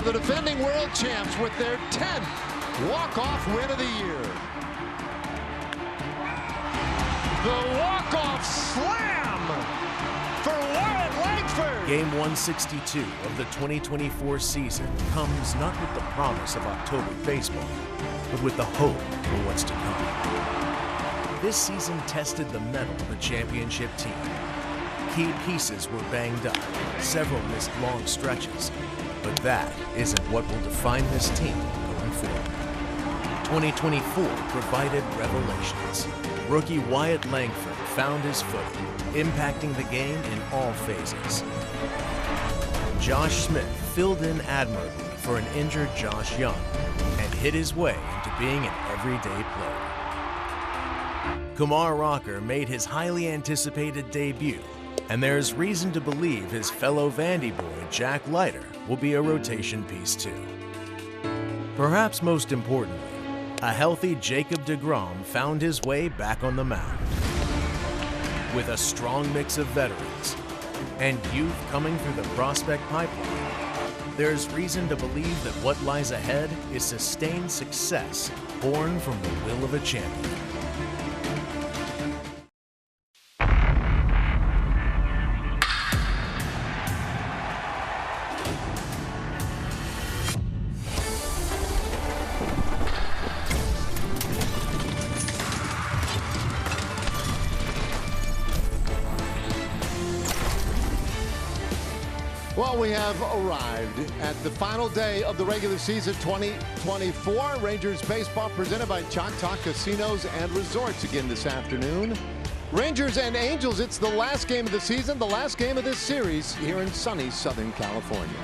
the defending world champs with their 10th walk-off win of the year. The walk-off slam for Wyatt Langford. Game 162 of the 2024 season comes not with the promise of October baseball, but with the hope for what's to come. This season tested the mettle of a championship team. Key pieces were banged up, several missed long stretches, but that isn't what will define this team going forward. 2024 provided revelations. Rookie Wyatt Langford found his footing, impacting the game in all phases. Josh Smith filled in admirably for an injured Josh Young and hit his way into being an everyday player. Kumar Rocker made his highly anticipated debut, and there's reason to believe his fellow Vandy boy Jack Leiter will be a rotation piece too. Perhaps most importantly, a healthy Jacob deGrom found his way back on the mound. With a strong mix of veterans and youth coming through the prospect pipeline, there's reason to believe that what lies ahead is sustained success born from the will of a champion. Well, we have arrived at the final day of the regular season 2024. Rangers baseball presented by Choctaw Casinos and Resorts again this afternoon. Rangers and Angels, it's the last game of the season, the last game of this series here in sunny Southern California.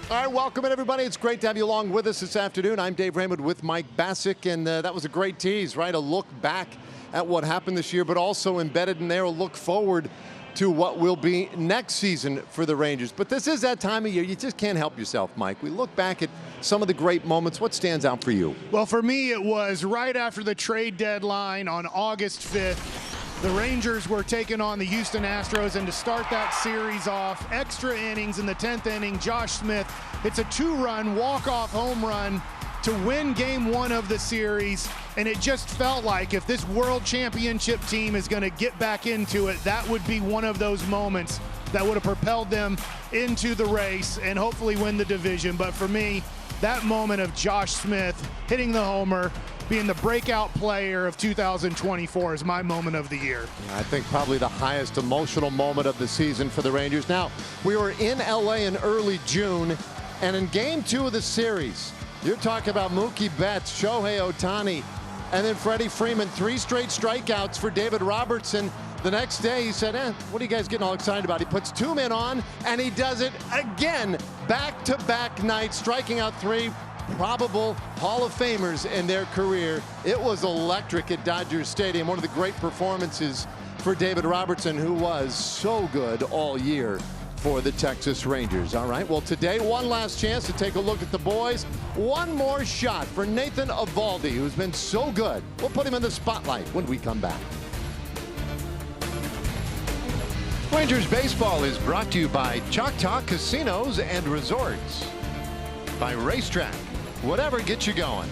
All right, welcome in everybody. It's great to have you along with us this afternoon. I'm Dave Raymond with Mike Bassick, and that was a great tease, right? A look back at what happened this year, but also embedded in there a look forward to what will be next season for the Rangers. But this is that time of year you just can't help yourself, Mike. We look back at some of the great moments. What stands out for you? Well, for me, it was right after the trade deadline on August 5th. The Rangers were taking on the Houston Astros, and to start that series off, extra innings in the 10th inning, Josh Smith hits a 2-run walk-off home run to win game 1 of the series. And it just felt like if this world championship team is going to get back into it, that would be one of those moments that would have propelled them into the race and hopefully win the division. But for me, that moment of Josh Smith hitting the homer, being the breakout player of 2024 is my moment of the year. I think probably the highest emotional moment of the season for the Rangers. Now, we were in LA in early June, and in game 2 of the series, you're talking about Mookie Betts, Shohei Ohtani, and then Freddie Freeman. 3 straight strikeouts for David Robertson. The next day he said, what are you guys getting all excited about? He puts 2 men on, and he does it again. Back-to-back nights, striking out 3 probable Hall of Famers in their career. It was electric at Dodger Stadium. One of the great performances for David Robertson, who was so good all year for the Texas Rangers. All right, well, today, one last chance to take a look at the boys. One more shot for Nathan Eovaldi, who's been so good. We'll put him in the spotlight when we come back. Rangers baseball is brought to you by Choctaw Casinos and Resorts, by Racetrack, whatever gets you going,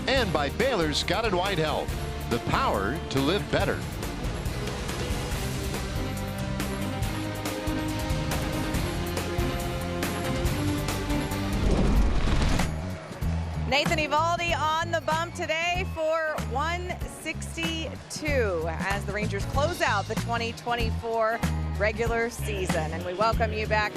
and by Baylor Scott & White Health, the power to live better. Nathan Eovaldi on the bump today for 162 as the Rangers close out the 2024 regular season. And we welcome you back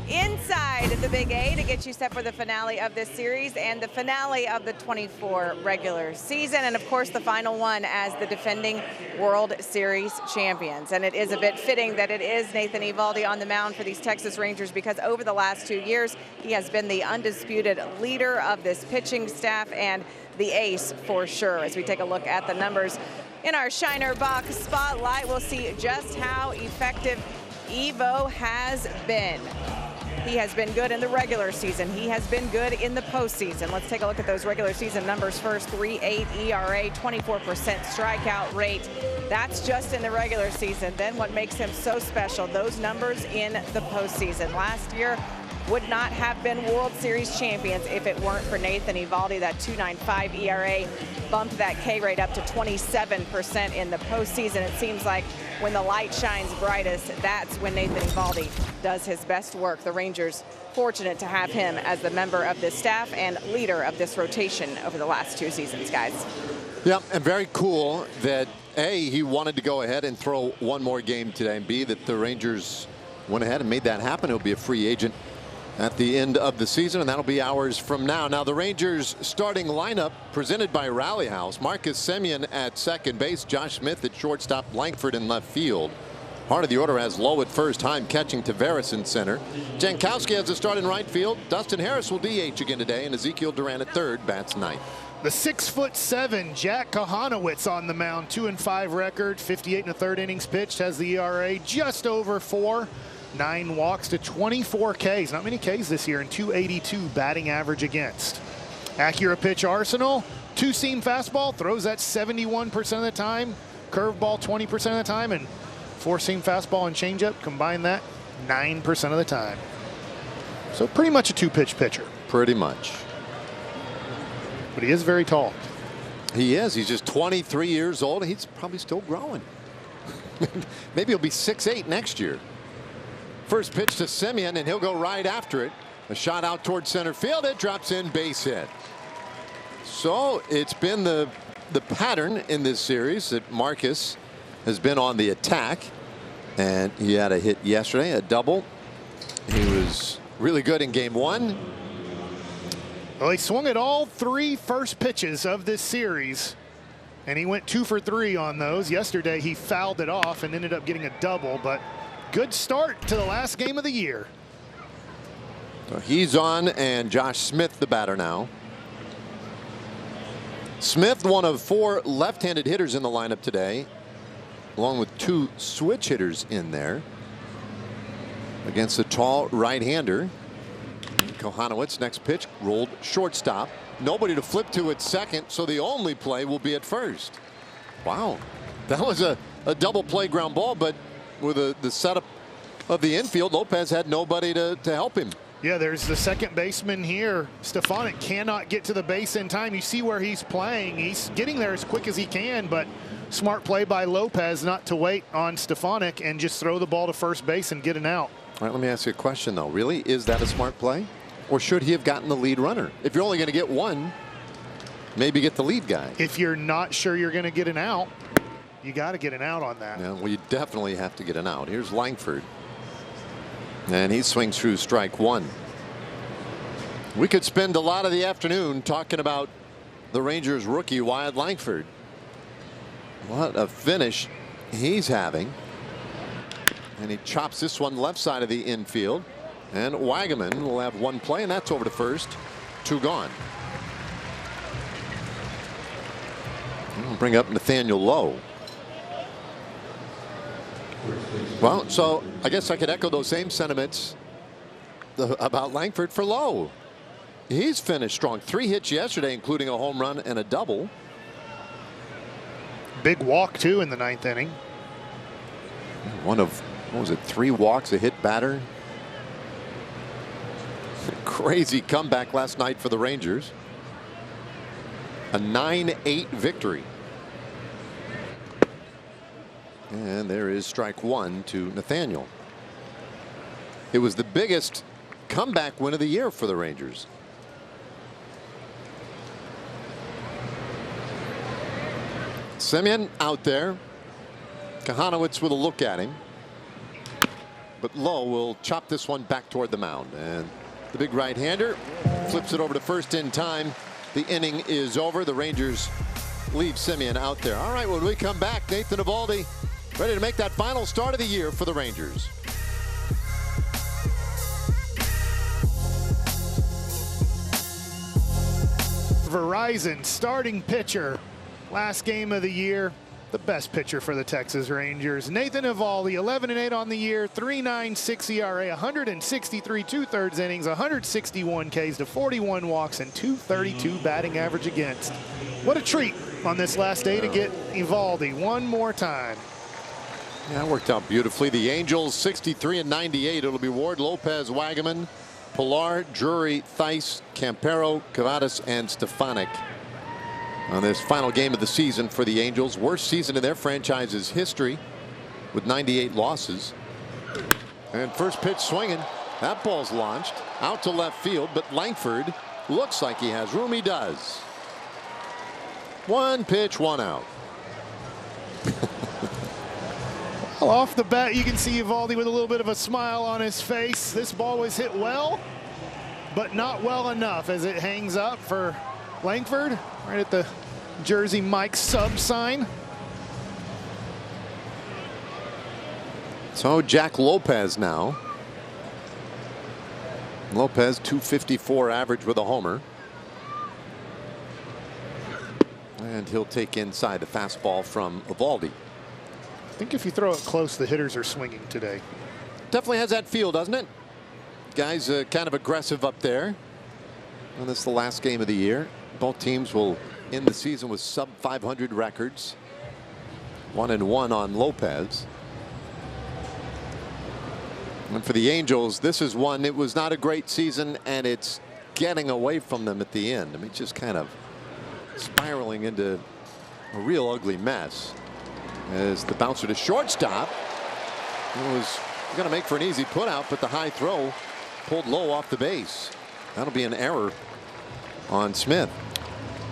inside the Big A to get you set for the finale of this series and the finale of the 24 regular season, and of course the final one as the defending World Series champions. And it is a bit fitting that it is Nathan Eovaldi on the mound for these Texas Rangers, because over the last 2 years he has been the undisputed leader of this pitching staff and the ace for sure. As we take a look at the numbers in our Shiner Box Spotlight, we'll see just how effective Evo has been. He has been good in the regular season. He has been good in the postseason. Let's take a look at those regular season numbers first. 3.8 ERA, 24% strikeout rate. That's just in the regular season. Then what makes him so special, those numbers in the postseason. Last year would not have been World Series champions if it weren't for Nathan Eovaldi. That 2.95 ERA bumped that K rate up to 27% in the postseason. It seems like when the light shines brightest, that's when Nathan Eovaldi does his best work. The Rangers fortunate to have him as the member of this staff and leader of this rotation over the last 2 seasons, guys. Yeah, and very cool that A, he wanted to go ahead and throw one more game today, and B, that the Rangers went ahead and made that happen. He'll be a free agent at the end of the season, and that'll be hours from now. Now the Rangers starting lineup presented by Rally House. Marcus Semien at second base, Josh Smith at shortstop, Langford in left field. Heart of the order has Lowe at first, Heim catching, Tavares in center. Jankowski has a start in right field. Dustin Harris will DH again today, and Ezekiel Duran at third, bats ninth. The 6'7" Jack Kohanowitz on the mound, 2-5 record, 58 1/3 innings pitched, has the ERA just over 4. 9 walks to 24 Ks. Not many Ks this year, and 282 batting average against. Accurate pitch arsenal. 2-seam fastball, throws that 71% of the time. Curveball 20% of the time, and 4-seam fastball and changeup, combine that 9% of the time. So pretty much a 2-pitch pitcher. Pretty much. But he is very tall. He is. He's just 23 years old. He's probably still growing. Maybe he'll be 6'8" next year. First pitch to Semien, and he'll go right after it. A shot out towards center field. It drops in, base hit. So it's been the pattern in this series that Marcus has been on the attack, and he had a hit yesterday, a double. He was really good in game 1. Well, he swung at all 3 first pitches of this series, and he went 2 for 3 on those. Yesterday he fouled it off and ended up getting a double, but good start to the last game of the year. So he's on, and Josh Smith the batter now. Smith, one of 4 left-handed hitters in the lineup today, along with 2 switch hitters in there against the tall right-hander. Kohanowitz, next pitch, rolled shortstop. Nobody to flip to at second, so the only play will be at first. Wow, that was a double play ground ball, but with the setup of the infield, Lopez had nobody to help him. Yeah, there's the second baseman here. Stefanik cannot get to the base in time. You see where he's playing. He's getting there as quick as he can, but smart play by Lopez not to wait on Stefanik and just throw the ball to first base and get an out. All right, let me ask you a question, though. Really, is that a smart play? Or should he have gotten the lead runner? If you're only going to get one, maybe get the lead guy. If you're not sure you're going to get an out, you got to get an out on that. Yeah, well, you definitely have to get an out. Here's Langford. And he swings through strike 1. We could spend a lot of the afternoon talking about the Rangers rookie Wyatt Langford. What a finish he's having. And he chops this one left side of the infield. And Wagaman will have 1 play, and that's over to first. 2 gone. We'll bring up Nathaniel Lowe. Well, so I guess I could echo those same sentiments about Langford for Lowe. He's finished strong. 3 hits yesterday, including a home run and a double. Big walk, too, in the 9th inning. One of, what was it, 3 walks, a hit batter. Crazy comeback last night for the Rangers. A 9-8 victory. And there is strike 1 to Nathaniel. It was the biggest comeback win of the year for the Rangers. Semien out there. Kohanowitz with a look at him. But Lowe will chop this one back toward the mound. And the big right-hander flips it over to first in time. The inning is over. The Rangers leave Semien out there. All right, when we come back, Nathan Eovaldi ready to make that final start of the year for the Rangers. Verizon starting pitcher. Last game of the year. the best pitcher for the Texas Rangers. Nathan Eovaldi, 11-8 on the year, 3.96 ERA, 163 2/3 innings, 161 Ks to 41 walks, and 232 batting average against. What a treat on this last day to get Eovaldi one more time. Yeah, that worked out beautifully. The Angels 63 and 98. It'll be Ward, Lopez, Wagaman, Pilar, Drury, Theis, Campero, Cavadas, and Stefanik on this final game of the season for the Angels. Worst season in their franchise's history with 98 losses. And first pitch swinging. That ball's launched out to left field, but Langford looks like he has room. He does. One pitch, one out. Well, off the bat, you can see Eovaldi with a little bit of a smile on his face. This ball was hit well, but not well enough as it hangs up for Langford right at the Jersey Mike sub sign. So Jack Lopez now. Lopez 254 average with a homer. And he'll take inside the fastball from Eovaldi. I think if you throw it close, the hitters are swinging today. Definitely has that feel, doesn't it? Guys kind of aggressive up there. And this is the last game of the year. Both teams will end the season with sub 500 records. 1-1 on Lopez. And for the Angels, this is one. It was not a great season, and it's getting away from them at the end. I mean, just kind of spiraling into a real ugly mess. As the bouncer to shortstop, it was going to make for an easy putout, but the high throw pulled low off the base. That'll be an error on Smith.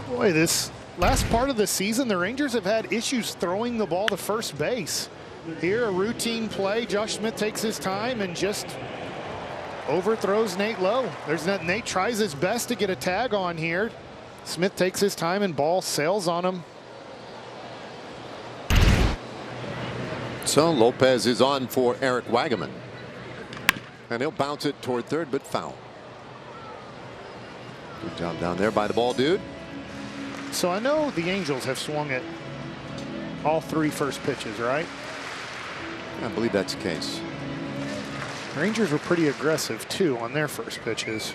Boy, this last part of the season, the Rangers have had issues throwing the ball to first base. Here, a routine play. Josh Smith takes his time and just overthrows Nate Lowe. Nate tries his best to get a tag on here. Smith takes his time and ball sails on him. So Lopez is on for Eric Wagaman. And he'll bounce it toward third, but foul. Good job down there by the ball dude. So I know the Angels have swung at all three first pitches, right? I believe that's the case. Rangers were pretty aggressive too on their first pitches.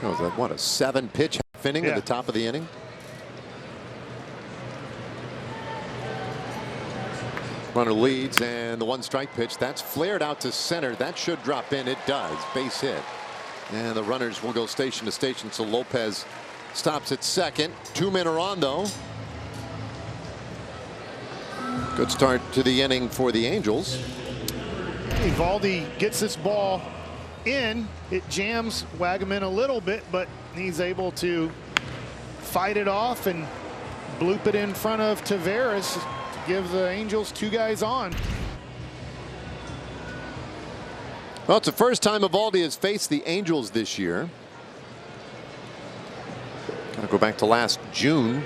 Oh, was that what, a 7-pitch half inning at the top of the inning? Runner leads, and the 1-strike pitch that's flared out to center. That should drop in. It does. Base hit. And the runners will go station to station. So Lopez stops at second. 2 men are on, though. Good start to the inning for the Angels. Eovaldi gets this ball in. It jams Wagaman a little bit, but he's able to fight it off and bloop it in front of Taveras. Give the Angels 2 guys on. Well, it's the first time Eovaldi has faced the Angels this year. Gotta go back to last June.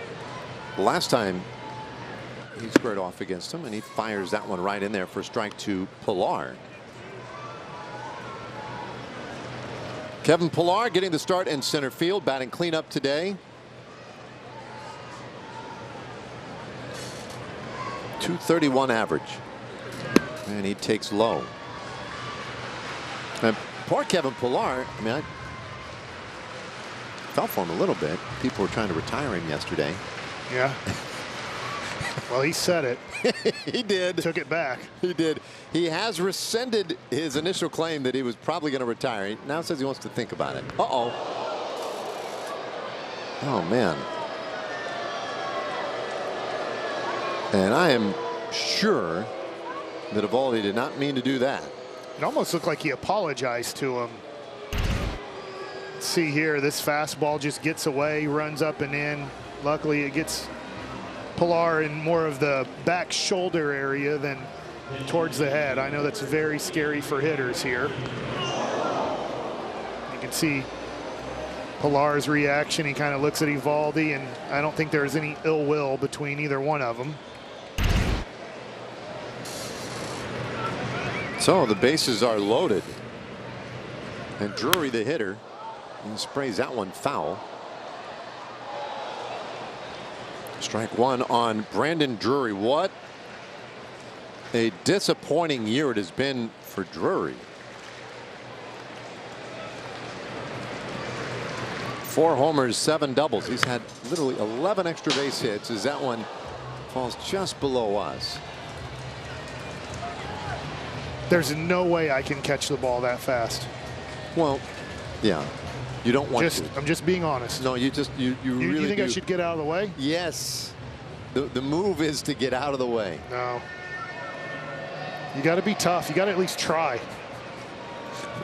The last time he squared off against him, and he fires that one right in there for strike to Pilar. Kevin Pilar getting the start in center field, batting cleanup today. 231 average, and he takes low. And poor Kevin Pilar, I mean, I felt for him a little bit. People were trying to retire him yesterday. Yeah. Well, he said it. He did. Took it back. He did. He has rescinded his initial claim that he was probably going to retire. He now says he wants to think about it. Uh-oh. Oh, man. And I am sure that Eovaldi did not mean to do that. It almost looked like he apologized to him. See here, this fastball just gets away, runs up and in. Luckily, it gets Pilar in more of the back shoulder area than towards the head. I know that's very scary for hitters here. You can see Pilar's reaction. He kind of looks at Eovaldi, and I don't think there's any ill will between either one of them. So the bases are loaded, and Drury, the hitter, he sprays that one foul. Strike one on Brandon Drury. What a disappointing year it has been for Drury. 4 homers, 7 doubles. He's had literally 11 extra base hits as that one falls just below us. There's no way I can catch the ball that fast. Well, yeah, you don't want to. I'm just being honest. No, you really You think do. I should get out of the way? Yes. The move is to get out of the way. No. You got to be tough. You got to at least try.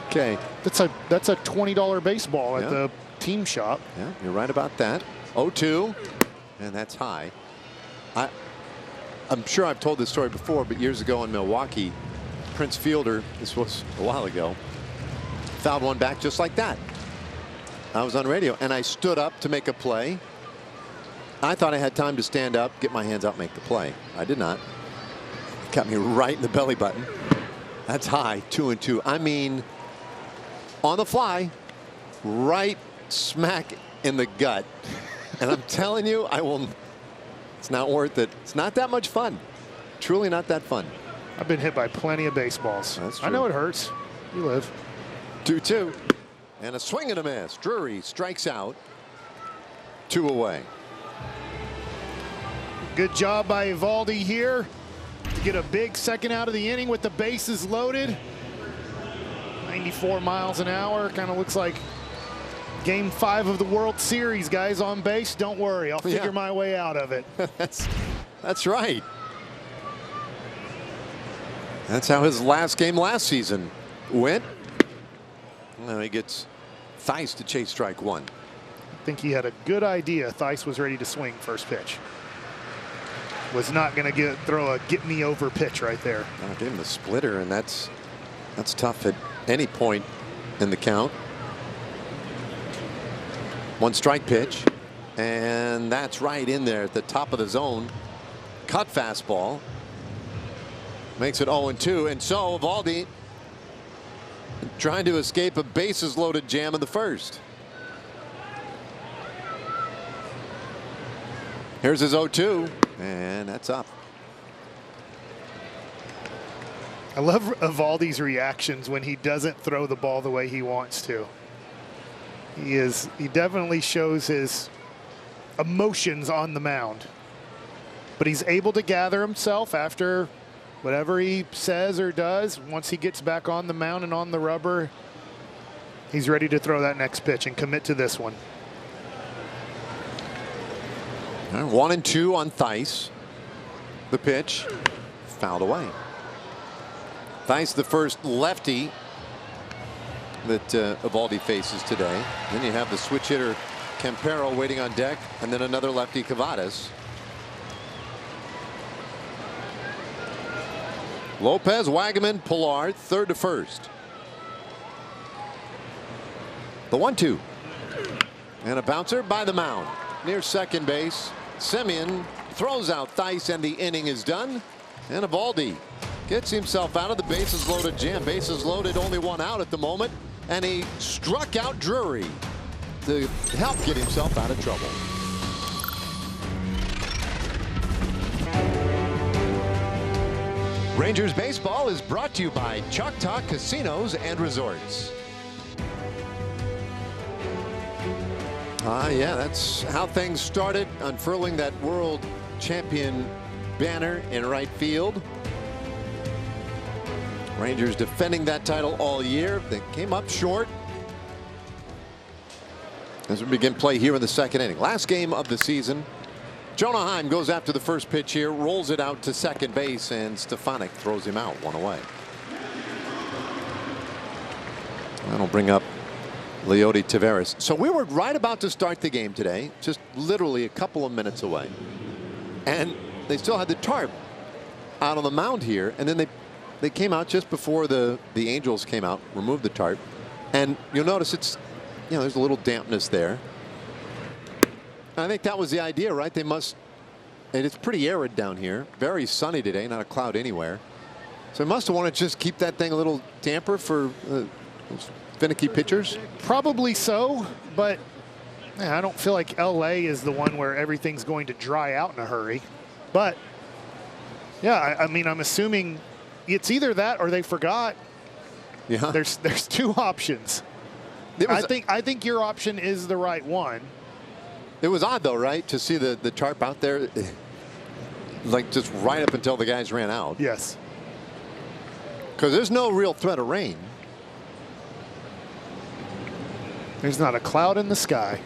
Okay. That's a $20 baseball at the team shop. Yeah, you're right about that. 0-2, and that's high. I'm sure I've told this story before, but years ago in Milwaukee, Prince Fielder, this was a while ago, fouled one back just like that. I was on radio, and I stood up to make a play. I thought I had time to stand up, get my hands out, make the play. I did not. Got me right in the belly button. That's high, 2-2. I mean, on the fly, right smack in the gut. And I'm telling you, it's not worth it. It's not that much fun. Truly not that fun. I've been hit by plenty of baseballs. That's true. I know it hurts. You live. 2-2. And a swing and a miss. Drury strikes out. 2 away. Good job by Eovaldi here to get a big second out of the inning with the bases loaded. 94 miles an hour. Kind of looks like Game 5 of the World Series, guys on base. Don't worry, I'll figure my way out of it. That's right. That's how his last game last season went. Now he gets Theis to chase strike 1. I think he had a good idea. Theis was ready to swing first pitch. Was not going to throw a get me over pitch right there. I gave him the splitter, and that's tough at any point in the count. 1 strike pitch, and that's right in there at the top of the zone. Cut fastball. Makes it 0-2, and so Eovaldi trying to escape a bases loaded jam in the first. Here's his 0-2, and that's up. I love Eovaldi's reactions when he doesn't throw the ball the way he wants to. He definitely shows his emotions on the mound, but he's able to gather himself after whatever he says or does. Once he gets back on the mound and on the rubber, he's ready to throw that next pitch and commit to this one. 1-2 on Theis. The pitch fouled away. Theis, the first lefty that Eovaldi faces today. Then you have the switch hitter Campero waiting on deck, and then another lefty, Cavadas. Lopez, Wagaman, Pilar, third to first. The 1-2. And a bouncer by the mound. Near second base. Semien throws out Theis, and the inning is done. And Eovaldi gets himself out of the bases loaded jam. Bases loaded, only 1 out at the moment. And he struck out Drury to help get himself out of trouble. Rangers baseball is brought to you by Choctaw Casinos and Resorts. Yeah, that's how things started, unfurling that world champion banner in right field. Rangers defending that title all year. They came up short as we begin play here in the second inning. Last game of the season. Jonah Heim goes after the first pitch here, rolls it out to second base, and Stefanik throws him out, 1 away. That'll bring up Leody Taveras. So we were right about to start the game today, just literally a couple of minutes away. And they still had the tarp out on the mound here, and then they came out just before the Angels came out, removed the tarp, and you'll notice it's, there's a little dampness there. I think that was the idea, right? And it's pretty arid down here, very sunny today, not a cloud anywhere. So they must have wanted to just keep that thing a little damper for those finicky pitchers. Probably so, but I don't feel like LA is the one where everything's going to dry out in a hurry. But Yeah, I mean, I'm assuming it's either that or they forgot. Yeah. There's two options. I think your option is the right one. It was odd, though, right, to see the tarp out there, like just right up until the guys ran out. Yes. Because there's no real threat of rain. There's not a cloud in the sky.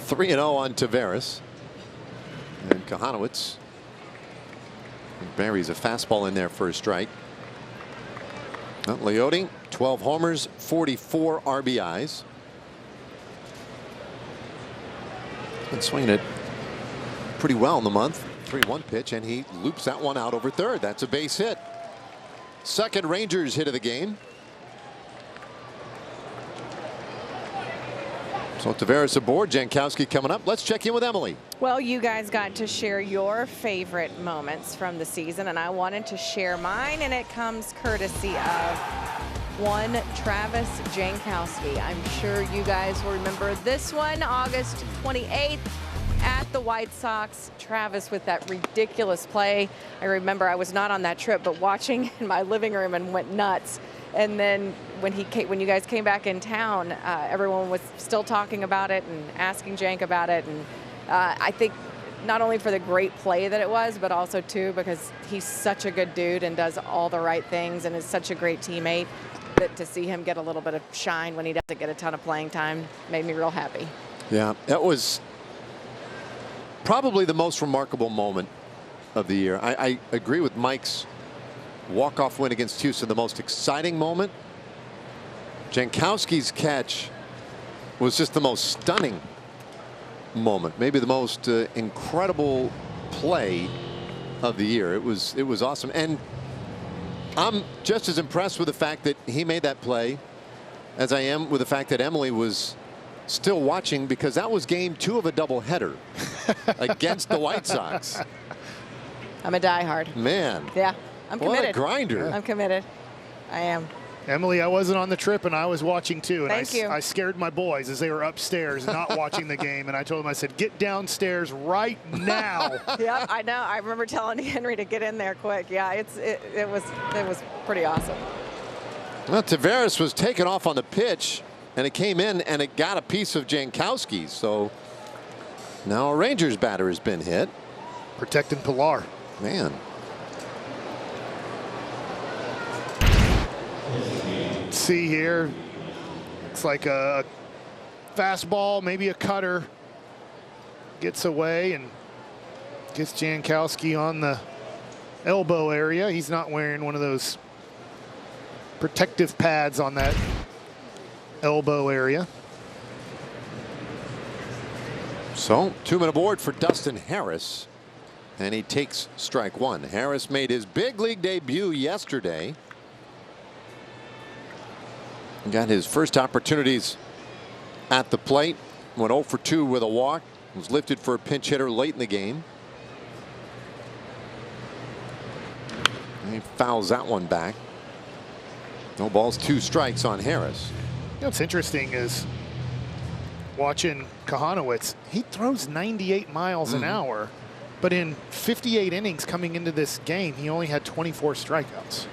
3-0 on Taveras. And Kohanowitz buries a fastball in there for a strike. Well, Leote, 12 homers, 44 RBIs. Been swinging it pretty well in the month. 3-1 pitch, and he loops that one out over third. That's a base hit. Second Rangers hit of the game. So Taveras aboard, Jankowski coming up. Let's check in with Emily. Well, you guys got to share your favorite moments from the season, and I wanted to share mine, and it comes courtesy of one Travis Jankowski. I'm sure you guys will remember this one, August 28th at the White Sox. Travis with that ridiculous play. I remember I was not on that trip, but watching in my living room and went nuts. And then when you guys came back in town, everyone was still talking about it and asking Jank about it. And I think not only for the great play that it was, but also too because he's such a good dude and does all the right things and is such a great teammate, that to see him get a little bit of shine when he doesn't get a ton of playing time made me real happy. Yeah, that was probably the most remarkable moment of the year. I agree with Mike's walk-off win against Houston. The most exciting moment, Jankowski's catch, was just the most stunning moment, maybe the most incredible play of the year. It was awesome, and I'm just as impressed with the fact that he made that play as I am with the fact that Emily was still watching, because that was game 2 of a doubleheader against the White Sox. I'm a diehard. Man. Yeah, I'm committed. What a grinder. I'm committed. I am. Emily, I wasn't on the trip, and I was watching too. And Thank you. I scared my boys as they were upstairs not watching the game. And I told them, I said, get downstairs right now. Yeah, I know. I remember telling Henry to get in there quick. Yeah, it was pretty awesome. Well, Taveras was taken off on the pitch, and it came in, and it got a piece of Jankowski. So now a Rangers batter has been hit. Protecting Pilar. Man. See here, it's like a fastball, maybe a cutter, gets away and gets Jankowski on the elbow area. He's not wearing one of those protective pads on that elbow area. So 2-men aboard for Dustin Harris, and he takes strike 1. Harris made his big league debut yesterday. Got his first opportunities at the plate. Went 0 for 2 with a walk. Was lifted for a pinch hitter late in the game. And he fouls that one back. No balls, 2 strikes on Harris. You know what's interesting is watching Kohanowitz. He throws 98 miles an hour, but in 58 innings coming into this game, he only had 24 strikeouts.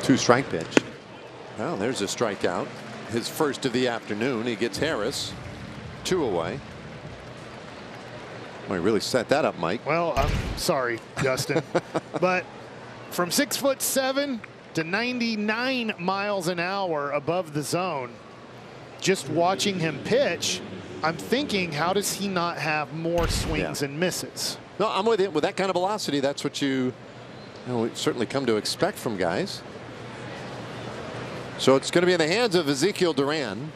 Two-strike pitch. Well, there's a strikeout. His first of the afternoon. He gets Harris 2 away. Well, he really set that up, Mike. Well, I'm sorry, Justin, but from 6'7" to 99 miles an hour above the zone, just watching him pitch, I'm thinking, how does he not have more swings and misses? No, I'm with you. With that kind of velocity, that's what you certainly come to expect from guys. So it's going to be in the hands of Ezekiel Duran.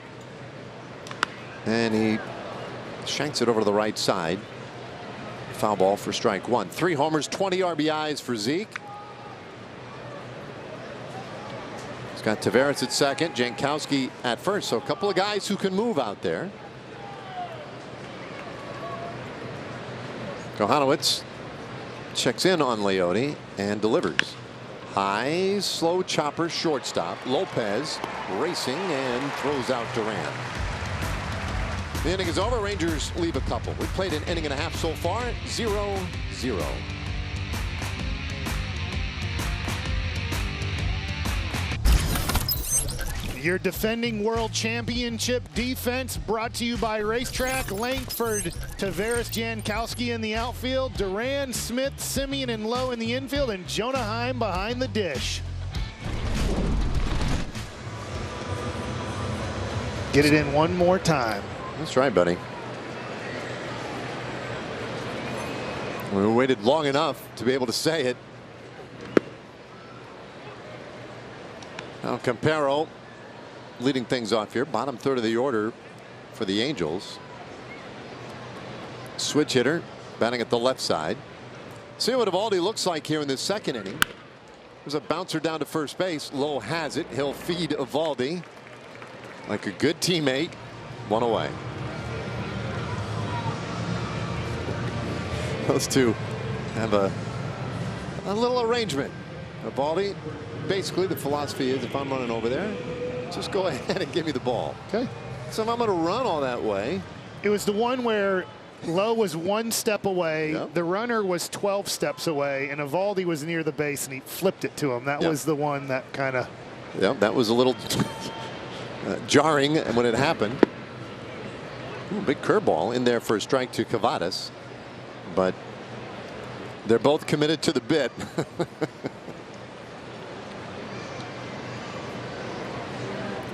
And he shanks it over to the right side. Foul ball for strike 1. 3 homers, 20 RBIs for Zeke. He's got Taveras at second, Jankowski at first. So a couple of guys who can move out there. Kohanowitz checks in on Leote and delivers. High, slow chopper, shortstop. Lopez racing and throws out Duran. The inning is over. Rangers leave a couple. We've played an inning and a half so far. 0-0. Your defending world championship defense brought to you by Racetrack. Langford, Tavares, Jankowski in the outfield. Duran, Smith, Simeon, and Lowe in the infield. And Jonah Heim behind the dish. Get it in one more time. That's right, buddy. We waited long enough to be able to say it. Now Campero leading things off here. Bottom third of the order for the Angels. Switch hitter batting at the left side. See what Eovaldi looks like here in this second inning. There's a bouncer down to first base. Lowe has it. He'll feed Eovaldi like a good teammate. One away. Those two have a little arrangement. Eovaldi, basically the philosophy is if I'm running over there, just go ahead and give me the ball. Okay. So if I'm going to run all that way. It was the one where Lowe was 1 step away. Yep. The runner was 12 steps away, and Eovaldi was near the base, and he flipped it to him. That Yep. was the one that kind of. Yep, that was a little jarring when it happened. Ooh, big curveball in there for a strike to Cavadas, but they're both committed to the bit.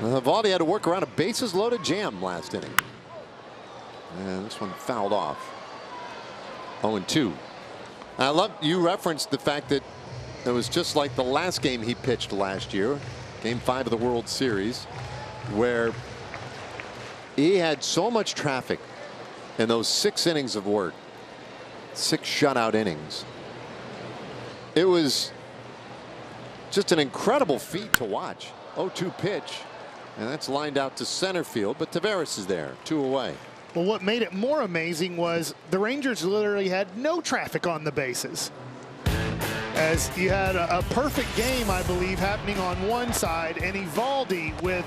Eovaldi had to work around a bases loaded jam last inning. And this one fouled off. 0-2. I love you referenced the fact that it was just like the last game he pitched last year, Game 5 of the World Series, where he had so much traffic in those 6 innings of work, 6 shutout innings. It was just an incredible feat to watch. 0-2 pitch. And that's lined out to center field, but Tavares is there, 2 away. Well, what made it more amazing was the Rangers literally had no traffic on the bases. As you had a perfect game, I believe, happening on one side, and Eovaldi with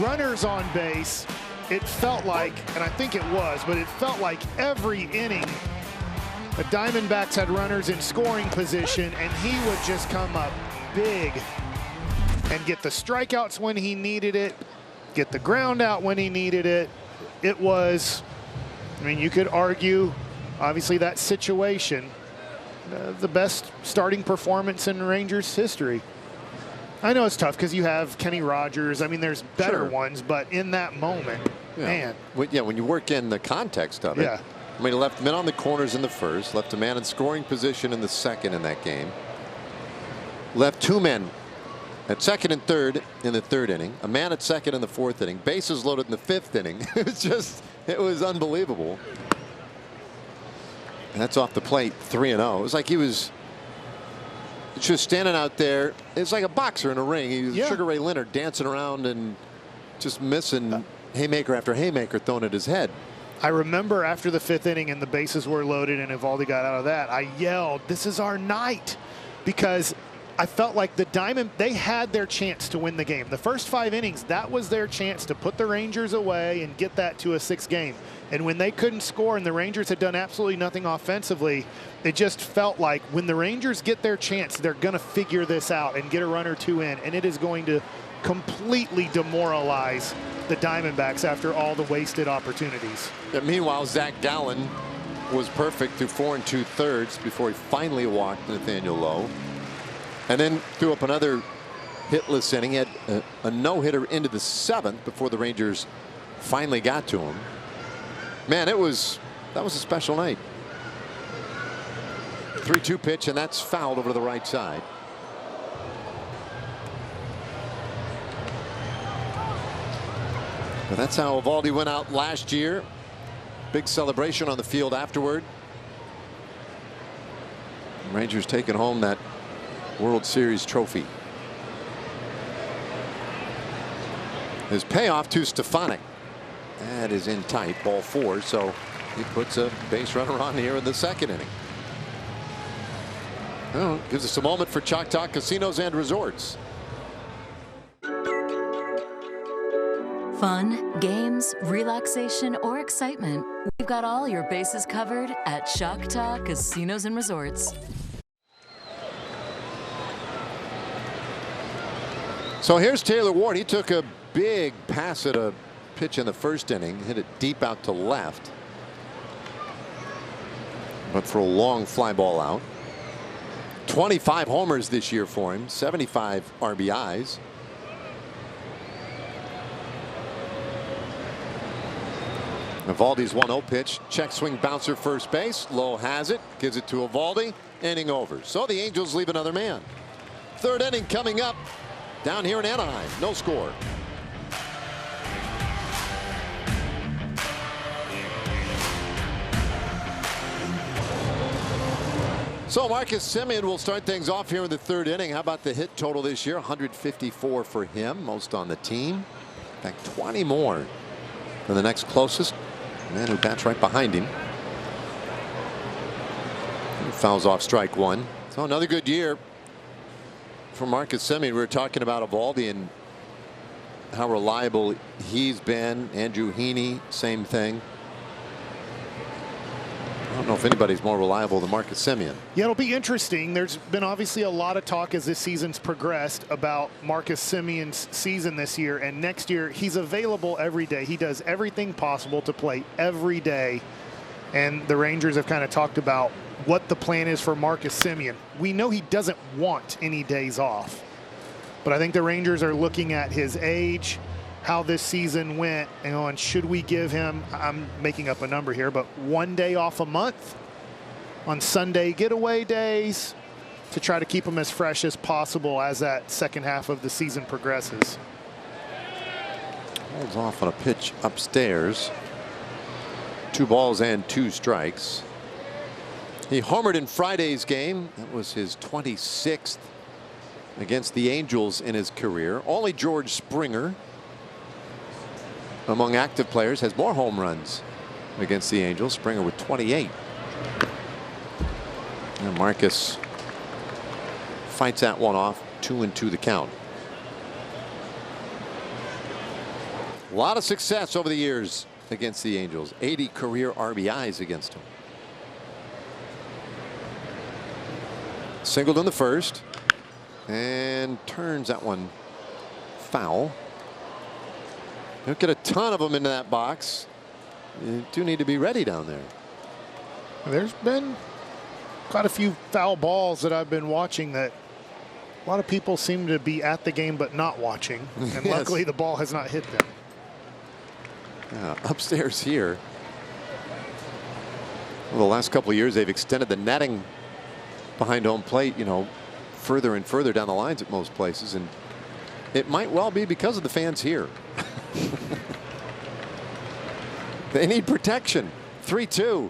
runners on base. It felt like, and I think it was, but it felt like every inning the Diamondbacks had runners in scoring position, and he would just come up big and get the strikeouts when he needed it, get the ground out when he needed it. It was, I mean, you could argue, obviously, that situation, the best starting performance in Rangers history. I know it's tough because you have Kenny Rogers. I mean, there's better ones, but in that moment, man. When you work in the context of it. Yeah. I mean, he left men on the corners in the first, left a man in scoring position in the second in that game. Left 2 men at second and third in the third inning, a man at second in the fourth inning, bases loaded in the 5th inning. It was unbelievable. And that's off the plate, 3-0. It was like he was just standing out there. It's like a boxer in a ring. He was Sugar Ray Leonard dancing around and just missing haymaker after haymaker thrown at his head. I remember after the 5th inning and the bases were loaded and Eovaldi got out of that, I yelled, "This is our night," because I felt like the they had their chance to win the game. The first 5 innings, that was their chance to put the Rangers away and get that to a 6th game. And when they couldn't score and the Rangers had done absolutely nothing offensively, it just felt like when the Rangers get their chance, they're going to figure this out and get a run or 2 in, and it is going to completely demoralize the Diamondbacks after all the wasted opportunities. And meanwhile, Zach Gallen was perfect through 4 2/3 before he finally walked Nathaniel Lowe. And then threw up another hitless inning. He had a no-hitter into the 7th before the Rangers finally got to him. Man, that was a special night. 3-2 pitch, and that's fouled over to the right side. But that's how Eovaldi went out last year. Big celebration on the field afterward. Rangers taking home that World Series trophy. His payoff to Stefanik. That is in tight, ball 4, so he puts a base runner on here in the 2nd inning. Well, gives us a moment for Choctaw Casinos and Resorts. Fun, games, relaxation, or excitement. We've got all your bases covered at Choctaw Casinos and Resorts. So here's Taylor Ward. He took a big pass at a pitch in the first inning, hit it deep out to left, but for a long fly ball out. 25 homers this year for him, 75 RBIs. Evaldi's 1-0 pitch, check swing bouncer first base. Lowe has it, gives it to Evaldi. Inning over. So the Angels leave another man. Third inning coming up down here in Anaheim. No score. So Marcus Semien will start things off here in the third inning. How about the hit total this year? 154 for him, most on the team. In fact, 20 more than the next closest man who bats right behind him. He fouls off strike one. So another good year for Marcus Semien. We were talking about Evaldi and how reliable he's been. Andrew Heaney, same thing. I don't know if anybody's more reliable than Marcus Semien. Yeah, it'll be interesting. There's been obviously a lot of talk as this season's progressed about Marcus Semien's season this year, and next year he's available every day. He does everything possible to play every day, and the Rangers have kind of talked about what the plan is for Marcus Semien. We know he doesn't want any days off, but I think the Rangers are looking at his age, how this season went, and should we give him, I'm making up a number here, but 1 day off a month on Sunday getaway days to try to keep him as fresh as possible as that second half of the season progresses. Holds off on a pitch upstairs. 2 balls and 2 strikes. He homered in Friday's game. That was his 26th against the Angels in his career. Only George Springer among active players has more home runs against the Angels. Springer with 28. And Marcus fights that one off. 2-2 the count. A lot of success over the years against the Angels. 80 career RBIs against him. Singled in the first and turns that one foul. Don't get a ton of them into that box. You do need to be ready down there. There's been quite a few foul balls that I've been watching that a lot of people seem to be at the game but not watching. And Yes. Luckily the ball has not hit them. Yeah, upstairs here. Well, the last couple of years they've extended the netting behind home plate, you know, further and further down the lines at most places, and it might well be because of the fans here. They need protection. 3-2.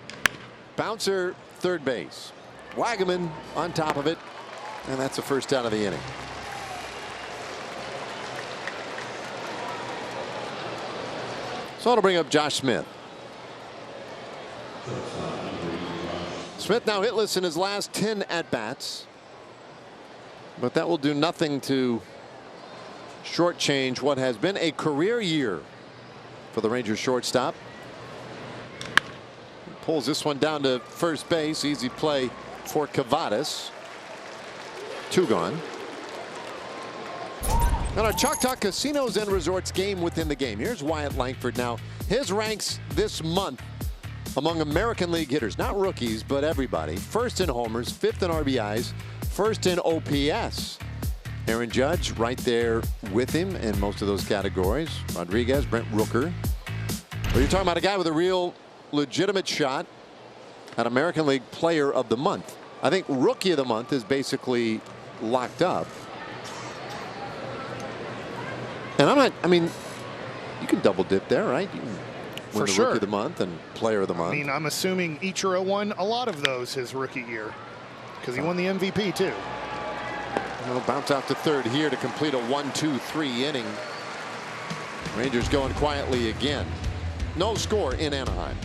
Bouncer third base. Wagaman on top of it, and that's the first out of the inning. So it'll bring up Josh Smith. Smith now hitless in his last 10 at-bats, but that will do nothing to shortchange what has been a career year for the Rangers shortstop. Pulls this one down to first base. Easy play for Kavadas. 2 gone. And our Choctaw Casinos and Resorts game within the game. Here's Wyatt Langford now. His ranks this month among American League hitters, not rookies, but everybody. First in homers, 5th in RBIs, 1st in OPS. Aaron Judge right there with him in most of those categories. Rodriguez, Brent Rooker. But you're talking about a guy with a real legitimate shot at American League Player of the Month. I think Rookie of the Month is basically locked up. And I mean, you can double dip there, right? You can win the Rookie of the Month and Player of the Month. I mean, I'm assuming Ichiro won a lot of those his rookie year because he won the MVP too. Well, bounce out to third here to complete a 1-2-3 inning. Rangers going quietly again. No score in Anaheim.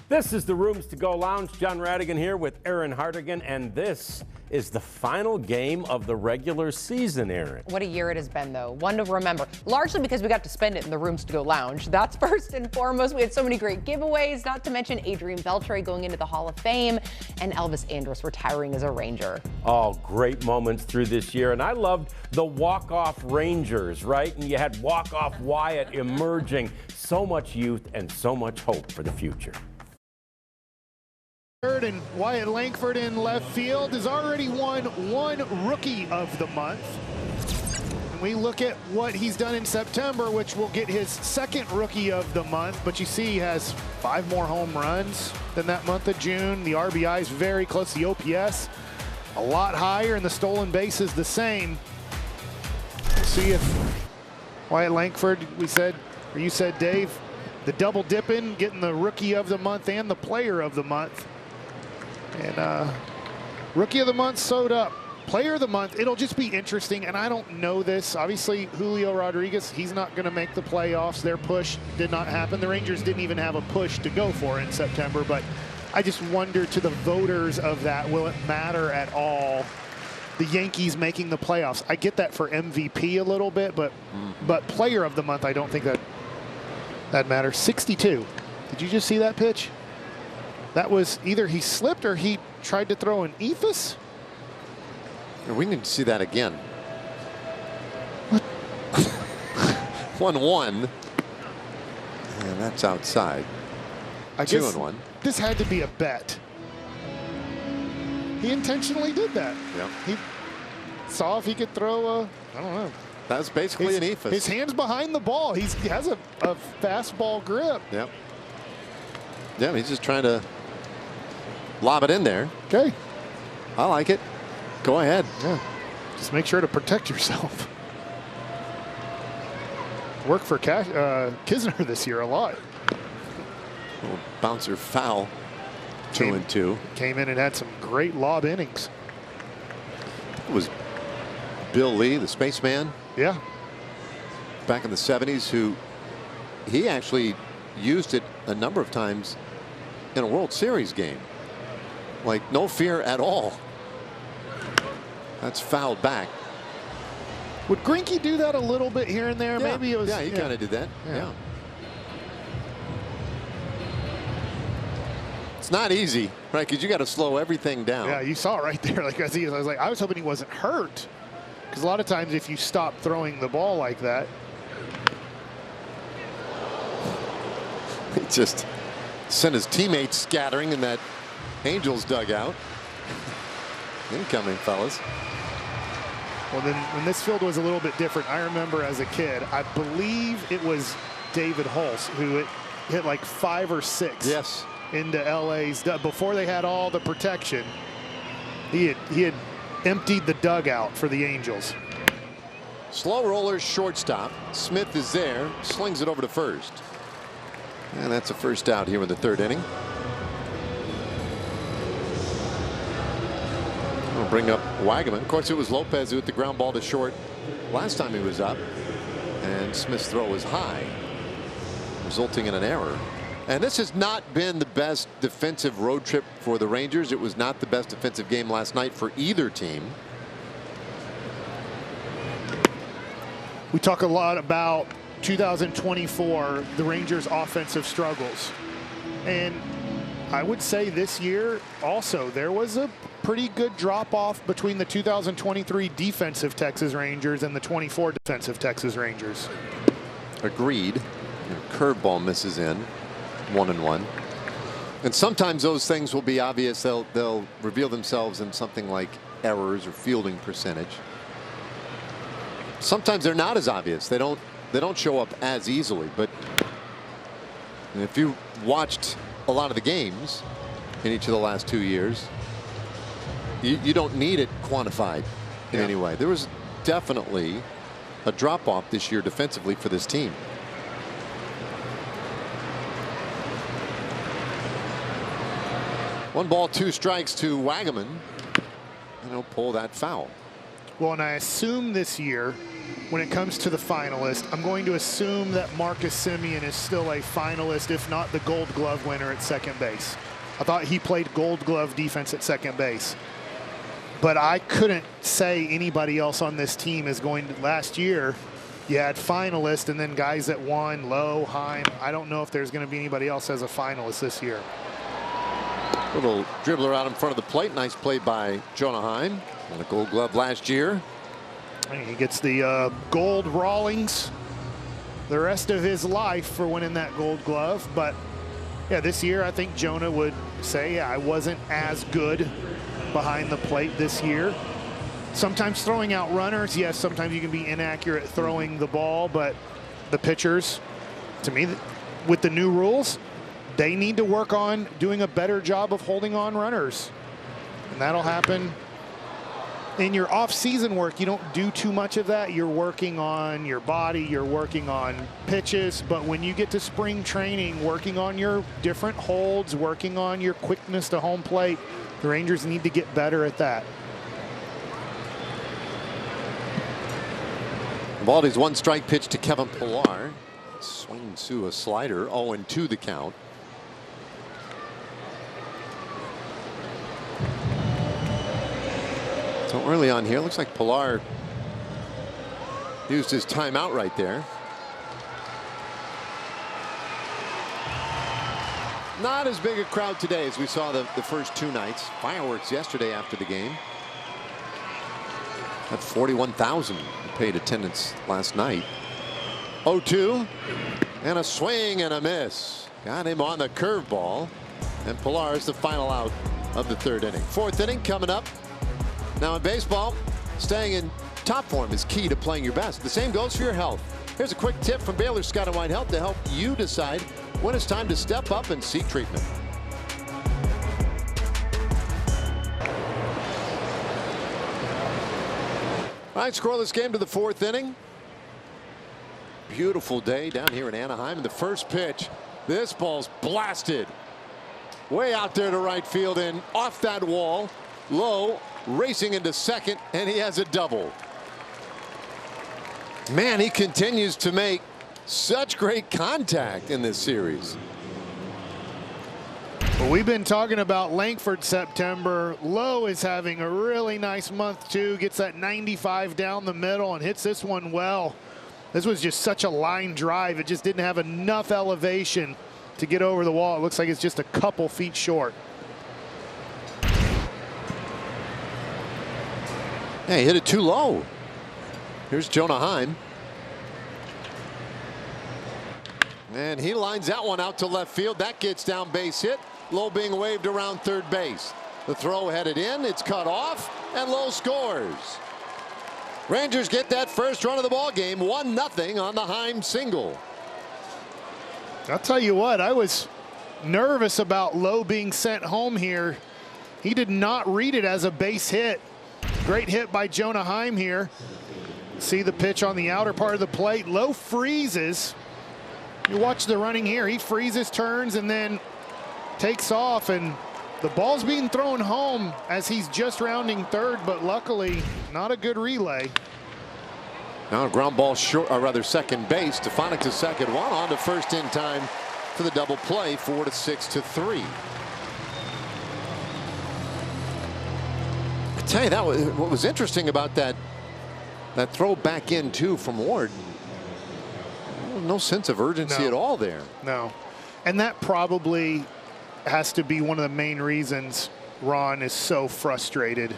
This is the Rooms to Go Lounge. John Radigan here with Aaron Hartigan, and this is the final game of the regular season, Aaron. What a year it has been, though. One to remember, largely because we got to spend it in the Rooms to Go Lounge. That's first and foremost. We had so many great giveaways, not to mention Adrian Beltre going into the Hall of Fame and Elvis Andrus retiring as a Ranger. Oh, great moments through this year, and I loved the walk-off Rangers, right? And you had walk-off Wyatt emerging. So much youth and so much hope for the future. And Wyatt Langford in left field has already won one Rookie of the Month. And we look at what he's done in September, which will get his second Rookie of the Month. But you see he has 5 more home runs than that month of June. The RBI is very close. The OPS a lot higher, and the stolen base is the same. We'll see if Wyatt Langford, we said, or you said, Dave, the double dipping, getting the Rookie of the Month and the Player of the Month. And Rookie of the Month sewed up. Player of the Month, it'll just be interesting, and I don't know this. Obviously, Julio Rodriguez, he's not going to make the playoffs. Their push did not happen. The Rangers didn't even have a push to go for in September, but I just wonder, to the voters of that, will it matter at all, the Yankees making the playoffs? I get that for MVP a little bit, but Player of the Month, I don't think that matters. 62. Did you just see that pitch? That was either he slipped or he tried to throw an ephus. We need to see that again. 1-1. And that's outside. I guess 2-1. This had to be a bet. He intentionally did that. Yep. He saw if he could throw a, I don't know. That's basically an ephus. His hand's behind the ball. He has a fastball grip. Yep. Yeah, he's just trying to lob it in there. Okay. I like it. Go ahead. Yeah. Just make sure to protect yourself. Work for Kisner this year a lot. Little bouncer foul. 2-2. Came in and had some great lob innings. It was Bill Lee, the spaceman. Yeah. Back in the 70s, who he actually used it a number of times in a World Series game. Like, no fear at all. That's fouled back. Would Greinke do that a little bit here and there? Yeah. Maybe it was. Yeah, he kind of did that. Yeah. It's not easy, right? Because you got to slow everything down. Yeah, you saw it right there. Like I was hoping he wasn't hurt, because a lot of times if you stop throwing the ball like that, he just sent his teammates scattering in that Angels dugout. Incoming, fellas. Well, then when this field was a little bit different, I remember as a kid, I believe it was David Hulse who hit like 5 or 6. Yes. Into LA's before they had all the protection. He had emptied the dugout for the Angels. Slow roller, shortstop. Smith is there, slings it over to first. And that's a first out here in the 3rd inning. We'll bring up Wagaman. Of course, it was Lopez who hit the ground ball to short last time he was up. And Smith's throw was high, resulting in an error. And this has not been the best defensive road trip for the Rangers. It was not the best defensive game last night for either team. We talk a lot about 2024, the Rangers' offensive struggles. And I would say this year also there was a pretty good drop off between the 2023 defensive Texas Rangers and the 24 defensive Texas Rangers. Agreed. Curveball misses in. 1-1. And sometimes those things will be obvious. They'll reveal themselves in something like errors or fielding percentage. Sometimes they're not as obvious. They don't show up as easily. But if you watched a lot of the games in each of the last 2 years, you don't need it quantified in any way. There was definitely a drop off this year defensively for this team. One ball, 2 strikes to Wagaman, and he'll pull that foul. Well, and I assume this year when it comes to the finalist, I'm going to assume that Marcus Semien is still a finalist, if not the Gold Glove winner at second base. I thought he played Gold Glove defense at second base. But I couldn't say anybody else on this team is going to. Last year, you had finalists and then guys that won, Lowe, Heim. I don't know if there's going to be anybody else as a finalist this year. Little dribbler out in front of the plate. Nice play by Jonah Heim. Won a Gold Glove last year. And he gets the gold Rawlings the rest of his life for winning that Gold Glove. But yeah, this year I think Jonah would say, yeah, I wasn't as good behind the plate this year. Sometimes throwing out runners, yes, sometimes you can be inaccurate throwing the ball, but the pitchers, to me, with the new rules, they need to work on doing a better job of holding on runners. And that'll happen in your off-season work. You don't do too much of that. You're working on your body, you're working on pitches, but when you get to spring training, working on your different holds, working on your quickness to home plate, the Rangers need to get better at that. Eovaldi's one strike pitch to Kevin Pillar. Swinging Sue a slider, 0-2 the count. So early on here, looks like Pillar used his timeout right there. Not as big a crowd today as we saw the first two nights. Fireworks yesterday after the game. Had 41,000 paid attendance last night. 0-2 and a swing and a miss. Got him on the curveball, and Pillar is the final out of the third inning. Fourth inning coming up. Now in baseball, staying in top form is key to playing your best. The same goes for your health. Here's a quick tip from Baylor Scott & White Health to help you decide when it's time to step up and seek treatment. All right, scoreless game to the fourth inning. Beautiful day down here in Anaheim. And the first pitch, this ball's blasted way out there to right field and off that wall. Lowe racing into second, and he has a double. Man, he continues to make such great contact in this series. Well, we've been talking about Langford September. Lowe is having a really nice month too. Gets that 95 down the middle and hits this one well. This was just such a line drive. It just didn't have enough elevation to get over the wall. It looks like it's just a couple feet short. Hey, hit it too low. Here's Jonah Heim. And he lines that one out to left field. That gets down, base hit. Lowe being waved around third base. The throw headed in. It's cut off, and Lowe scores. Rangers get that first run of the ball game, 1-0 on the Heim single. I'll tell you what, I was nervous about Lowe being sent home here. He did not read it as a base hit. Great hit by Jonah Heim here. See the pitch on the outer part of the plate. Lowe freezes. You watch the running here. He freezes, turns, and then takes off, and the ball's being thrown home as he's just rounding third, but luckily not a good relay. Now a ground ball short, or rather second base. Stefanik to second, one on to first in time for the double play, 4-6-3. I tell you, that was what was interesting about that throw back in too from Ward. No sense of urgency at all there. No, and that probably has to be one of the main reasons Ron is so frustrated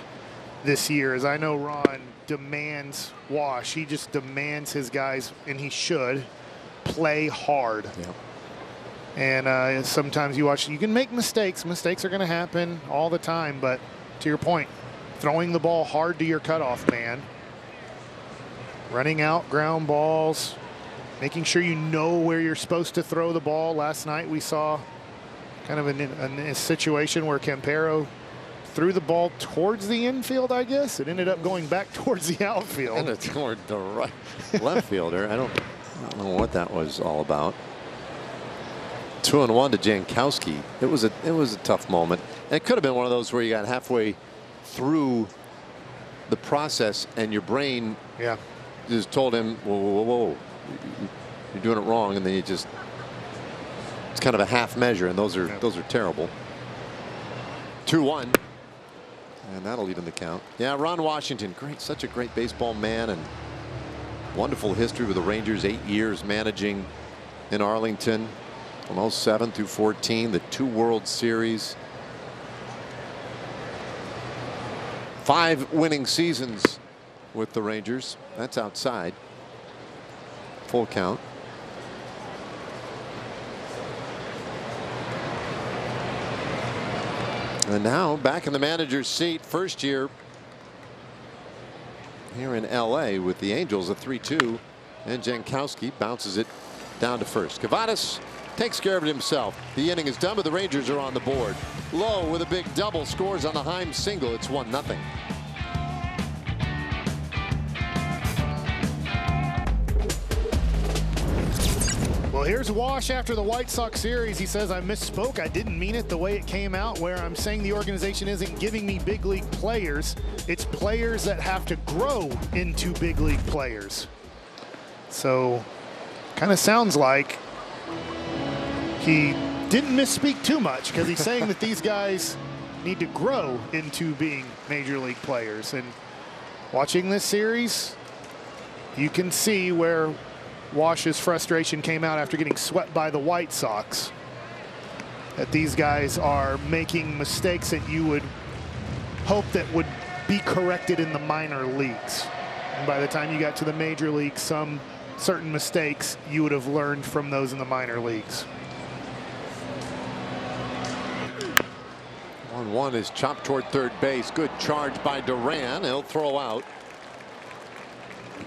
this year. As I know Ron demands Wash. He just demands his guys, and he should play hard. Yep. And sometimes you watch, you can make mistakes. Mistakes are going to happen all the time. But to your point, throwing the ball hard to your cutoff man, running out ground balls, making sure you know where you're supposed to throw the ball. Last night we saw kind of a situation where Campero threw the ball towards the infield, I guess. It ended up going back towards the outfield. And it's toward the right left fielder. I don't know what that was all about. 2-1 to Jankowski. It was a tough moment. And it could have been one of those where you got halfway through the process and your brain just told him, whoa, whoa, whoa, you're doing it wrong, and then it's kind of a half measure, and those are terrible. 2-1, and that'll even the count. Yeah, Ron Washington, such a great baseball man, and wonderful history with the Rangers. 8 years managing in Arlington, from 07 through 14, the 2 World Series, 5 winning seasons with the Rangers. That's outside. Full count. And now back in the manager's seat, first year here in LA with the Angels, a 3-2, and Jankowski bounces it down to first. Kavadas takes care of it himself. The inning is done, but the Rangers are on the board. Lowe with a big double scores on the Heim single. It's 1-0. Well, here's Wash after the White Sox series. He says, I misspoke. I didn't mean it the way it came out, where I'm saying the organization isn't giving me big league players. It's players that have to grow into big league players. So kind of sounds like he didn't misspeak too much, because he's saying that these guys need to grow into being major league players. And watching this series, you can see where Wash's frustration came out after getting swept by the White Sox. That these guys are making mistakes that you would hope that would be corrected in the minor leagues. And by the time you got to the major leagues, some certain mistakes you would have learned from those in the minor leagues. 1-1 is chopped toward third base. Good charge by Duran. He'll throw out.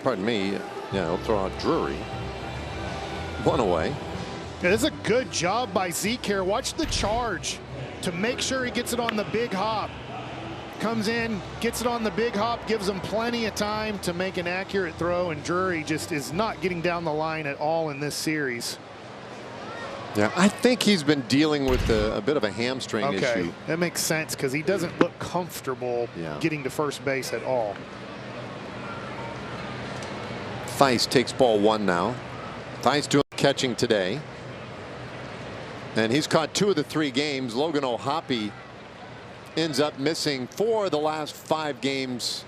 Pardon me. Yeah, he'll throw out Drury. 1 away. Yeah, this is a good job by Zeke here. Watch the charge to make sure he gets it on the big hop. Comes in, gets it on the big hop, gives him plenty of time to make an accurate throw, and Drury just is not getting down the line at all in this series. Yeah, I think he's been dealing with a bit of a hamstring issue. That makes sense, because he doesn't look comfortable getting to first base at all. Theis takes ball 1 now. Theis doing catching today, and he's caught 2 of the 3 games. Logan O'Hoppe ends up missing 4 of the last 5 games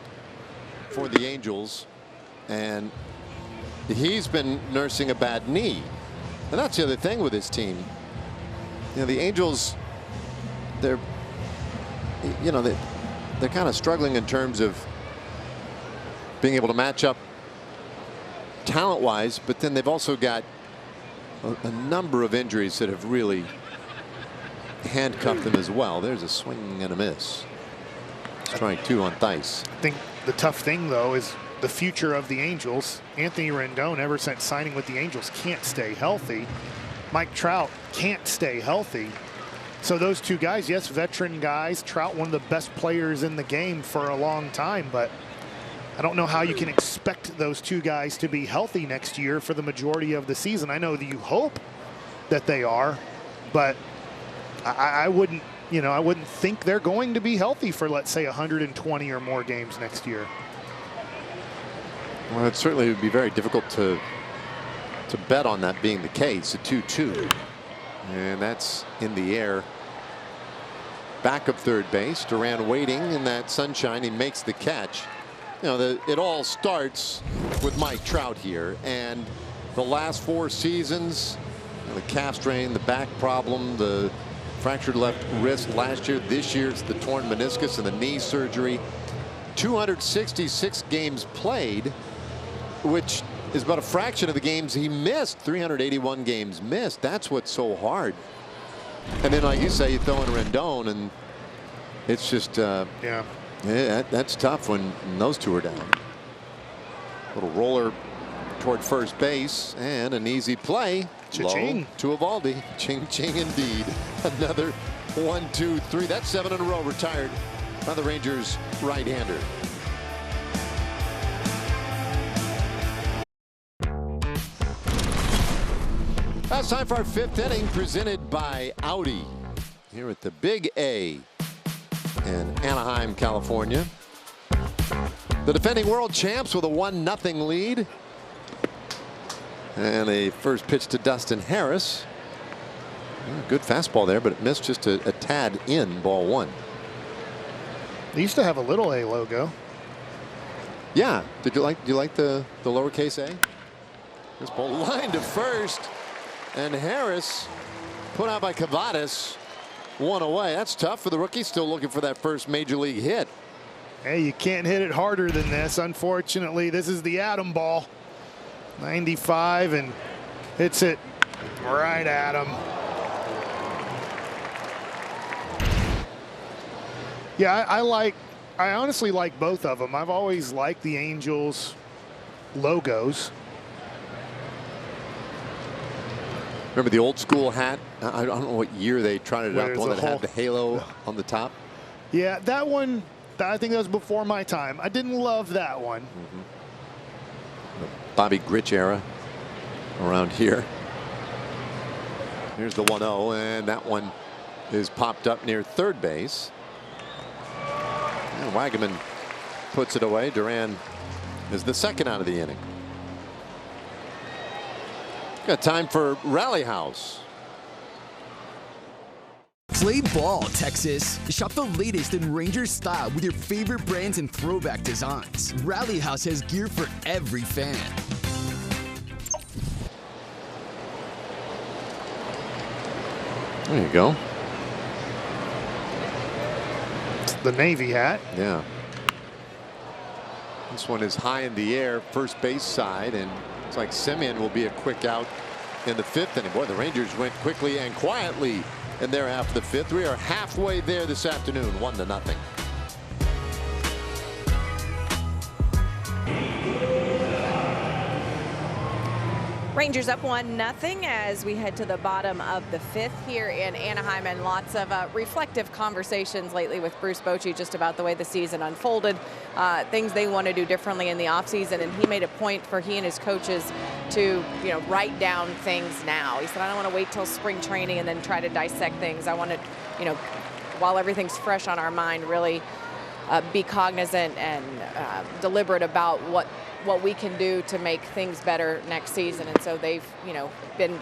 for the Angels, and he's been nursing a bad knee. And that's the other thing with this team. You know, the Angels, they're kind of struggling in terms of being able to match up talent-wise, but then they've also got a number of injuries that have really handcuffed them as well. There's a swing and a miss. Strike 2 on Theis. I think the tough thing, though, is the future of the Angels. Anthony Rendon, ever since signing with the Angels, can't stay healthy. Mike Trout can't stay healthy. So those 2 guys, yes, veteran guys. Trout, one of the best players in the game for a long time, but I don't know how you can expect those 2 guys to be healthy next year for the majority of the season. I know that you hope that they are, but I wouldn't, I wouldn't think they're going to be healthy for, let's say, 120 or more games next year. Well, it certainly would be very difficult to bet on that being the case. A 2-2, and that's in the air. Back of third base. Duran waiting in that sunshine. He makes the catch. You know, it all starts with Mike Trout here, and the last 4 seasons, the calf strain, the back problem, the fractured left wrist last year. This year it's the torn meniscus and the knee surgery. 266 games played, which is about a fraction of the games he missed. 381 games missed. That's what's so hard. And then, like you say, you throw in Rendon, and it's just yeah, that's tough when those 2 are down. Little roller toward first base, and an easy play. Cha-ching. To Eovaldi. Ching-ching indeed. Another 1, 2, 3. That's 7 in a row retired by the Rangers right-hander. It's time for our 5th inning, presented by Audi here at the Big A in Anaheim, California. The defending world champs with a 1-0 lead. And a first pitch to Dustin Harris. Good fastball there, but it missed just a tad in, ball 1. They used to have a little A logo. Yeah. Do you like the lowercase a? This ball line to first, and Harris put out by Cavadas. 1 away. That's tough for the rookie. Still looking for that first major league hit. Hey, you can't hit it harder than this. Unfortunately, this is the Adam ball. 95 and hits it right at him. Yeah, I honestly like both of them. I've always liked the Angels logos. Remember the old school hat? I don't know what year they tried it out. The one that had the halo on the top. Yeah, that one, I think that was before my time. I didn't love that one. The Bobby Grich era around here. Here's the 1-0, and that one is popped up near third base. And Wagaman puts it away. Duran is the second out of the inning. Got time for Rally House. Play ball, Texas. Shop the latest in Rangers style with your favorite brands and throwback designs. Rally House has gear for every fan. There you go. It's the Navy hat. Yeah. This one is high in the air, first base side, and it's like Semien will be a quick out in the 5th inning. Boy, the Rangers went quickly and quietly in their half of the 5th. We are halfway there this afternoon, 1-0. Rangers up 1-0 as we head to the bottom of the 5th here in Anaheim, and lots of reflective conversations lately with Bruce Bochy just about the way the season unfolded, things they want to do differently in the offseason, and he made a point for he and his coaches to write down things now. He said, I don't want to wait till spring training and then try to dissect things. I want to, while everything's fresh on our mind, really be cognizant and deliberate about what we can do to make things better next season. And so they've been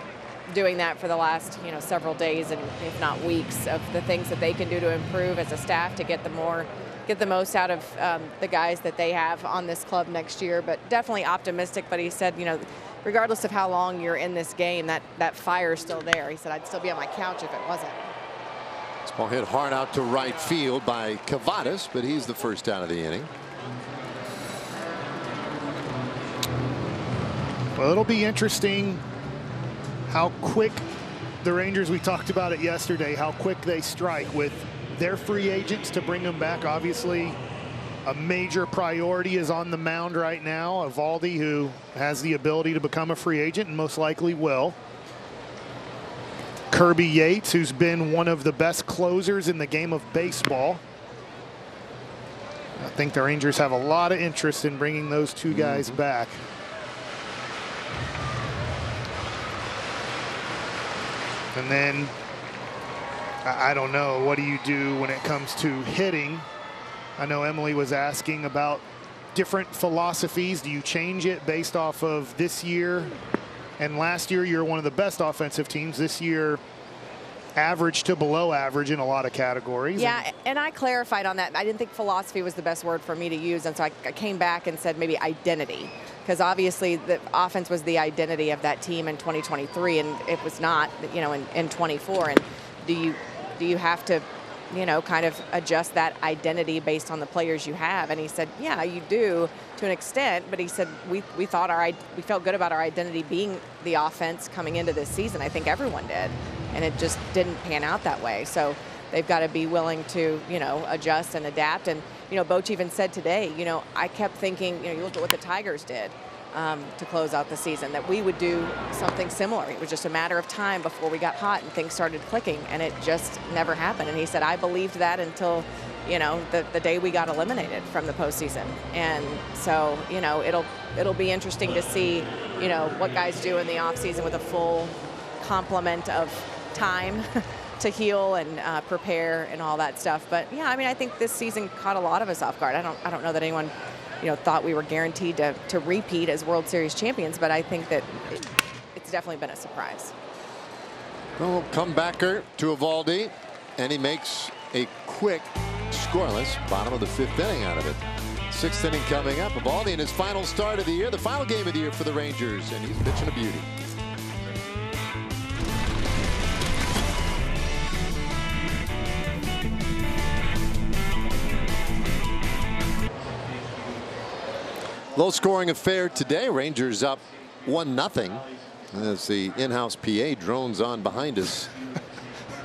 doing that for the last several days and if not weeks, of the things that they can do to improve as a staff to get the most out of the guys that they have on this club next year. But definitely optimistic. But he said, regardless of how long you're in this game, that fire is still there. He said, I'd still be on my couch if it wasn't. This ball hit hard out to right field by Cavadas, but he's the first out of the inning. Well, it'll be interesting how quick the Rangers, we talked about it yesterday, how quick they strike with their free agents to bring them back. Obviously, a major priority is on the mound right now. Eovaldi, who has the ability to become a free agent and most likely will. Kirby Yates, who's been one of the best closers in the game of baseball. I think the Rangers have a lot of interest in bringing those two guys back. And then, I don't know, what do you do when it comes to hitting? I know Emily was asking about different philosophies. Do you change it based off of this year? And last year, you're one of the best offensive teams. This year, average to below average in a lot of categories. Yeah, and I clarified on that. I didn't think philosophy was the best word for me to use, and so I came back and said maybe identity, because obviously the offense was the identity of that team in 2023, and it was not, in 24. And do you have to, kind of adjust that identity based on the players you have? And he said, yeah, you do to an extent, but he said we felt good about our identity being the offense coming into this season. I think everyone did, and it just didn't pan out that way. So they've got to be willing to, adjust and adapt. And, Boch even said today, I kept thinking, you look at what the Tigers did to close out the season, that we would do something similar. It was just a matter of time before we got hot and things started clicking, and it just never happened. And he said, I believed that until, the day we got eliminated from the postseason. And so, it'll be interesting to see, what guys do in the offseason with a full complement of time to heal and prepare and all that stuff. But yeah, I think this season caught a lot of us off guard. I don't know that anyone thought we were guaranteed to repeat as World Series champions, but I think that it's definitely been a surprise. Well, comebacker to Eovaldi, and he makes a quick, scoreless bottom of the 5th inning out of it. 6th inning coming up. Eovaldi in his final start of the year, the final game of the year for the Rangers, and he's pitching a beauty. Low-scoring affair today. Rangers up 1-0 as the in-house PA drones on behind us.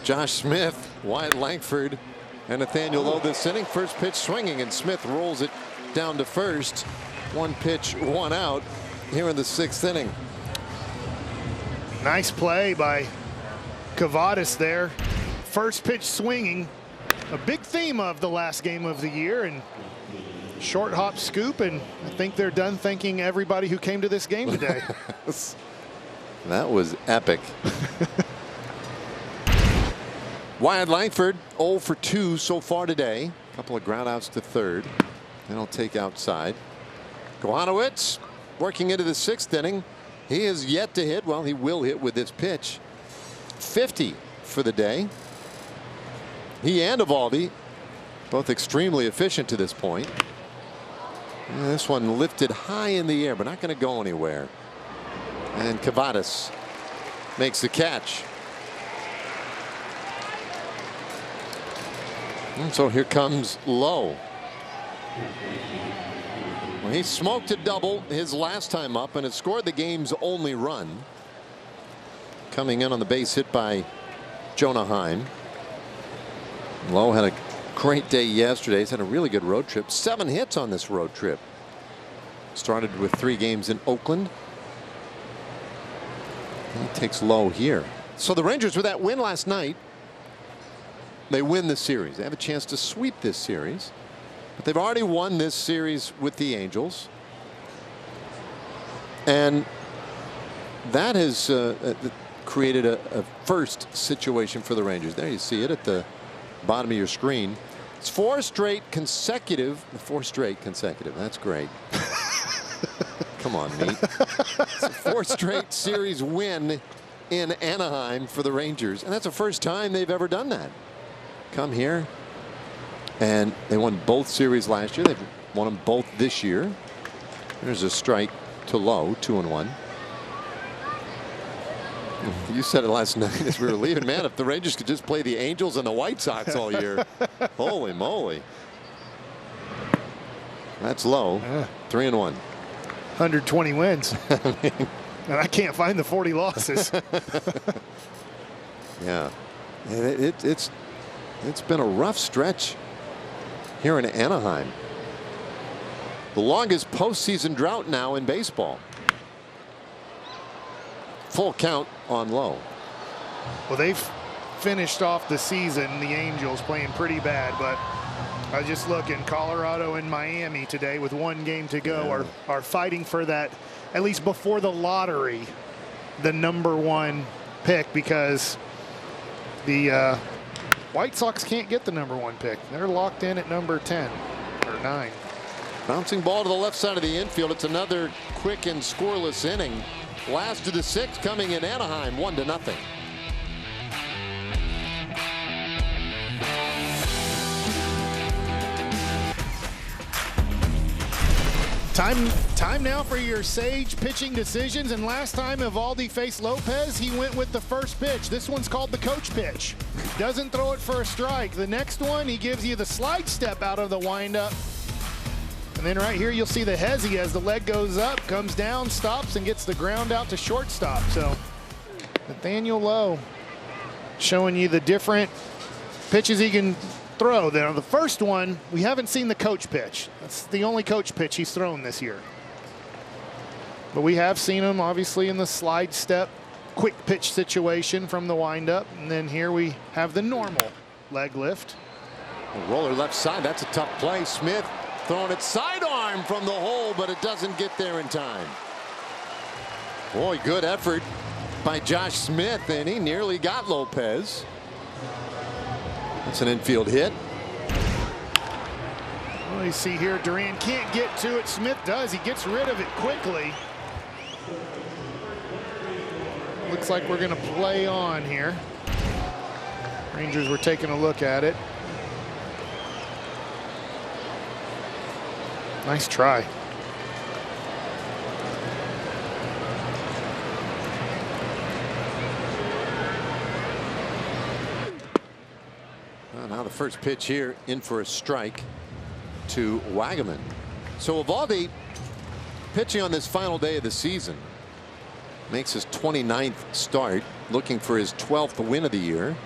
Josh Smith, Wyatt Langford, and Nathaniel Lowe this inning. First pitch swinging, and Smith rolls it down to first. 1 pitch, 1 out here in the 6th inning. Nice play by Kavadas there. First pitch swinging, a big theme of the last game of the year, and short hop scoop, and I think they're done thanking everybody who came to this game today. That was epic. Wyatt Langford 0 for 2 so far today. A couple of ground outs to third. Then he'll take outside. Kohanowitz working into the 6th inning. He is yet to hit. Well, he will hit with this pitch. 50 for the day. He and Eovaldi both extremely efficient to this point. And this one lifted high in the air, but not going to go anywhere. And Kavadas makes the catch. And so here comes Lowe. Well, he smoked a double his last time up, and it scored the game's only run. Coming in on the base hit by Jonah Heim. Lowe had a great day yesterday. He's had a really good road trip. 7 hits on this road trip. Started with 3 games in Oakland. He takes Lowe here. So the Rangers, with that win last night, they win the series. They have a chance to sweep this series, but they've already won this series with the Angels, and that has created a first situation for the Rangers. There you see it at the bottom of your screen. It's 4 straight consecutive. That's great. Come on, Meat. It's a 4 straight series win in Anaheim for the Rangers, and that's the first time they've ever done that. Come here, and they won both series last year. They've won them both this year. There's a strike to Lowe, 2-1. You said it last night as we were leaving. Man, if the Rangers could just play the Angels and the White Sox all year. Holy moly. That's Lowe. 3-1. 120 wins. And I can't find the 40 losses. Yeah. It's been a rough stretch here in Anaheim. The longest postseason drought now in baseball. Full count on Lowe. Well, they've finished off the season, the Angels, playing pretty bad, but I just look in Colorado and Miami today with 1 game to go are fighting for that, at least before the lottery, the #1 pick, because the White Sox can't get the #1 pick. They're locked in at number 10 or 9. Bouncing ball to the left side of the infield. It's another quick and scoreless inning. Last of the 6 coming in Anaheim, 1-0. Time now for your sage pitching decisions. And last time Eovaldi faced Lopez, he went with the first pitch. This one's called the coach pitch. Doesn't throw it for a strike. The next one, he gives you the slide step out of the windup. And then right here, you'll see the hezzy as the leg goes up, comes down, stops, and gets the ground out to shortstop. So Nathaniel Lowe showing you the different pitches he can throw. Now, the first one, we haven't seen the coach pitch. That's the only coach pitch he's thrown this year. But we have seen him, obviously, in the slide step, quick pitch situation from the windup. And then here we have the normal leg lift. A roller left side. That's a tough play. Smith throwing it sidearm from the hole, but it doesn't get there in time. Boy, good effort by Josh Smith, and he nearly got Lopez. That's an infield hit. Well, you see here, Duran can't get to it. Smith does. He gets rid of it quickly. Looks like we're going to play on here. Rangers were taking a look at it. Nice try. Well, now the first pitch here in for a strike to Wagaman. So Eovaldi pitching on this final day of the season. Makes his 29th start, looking for his 12th win of the year.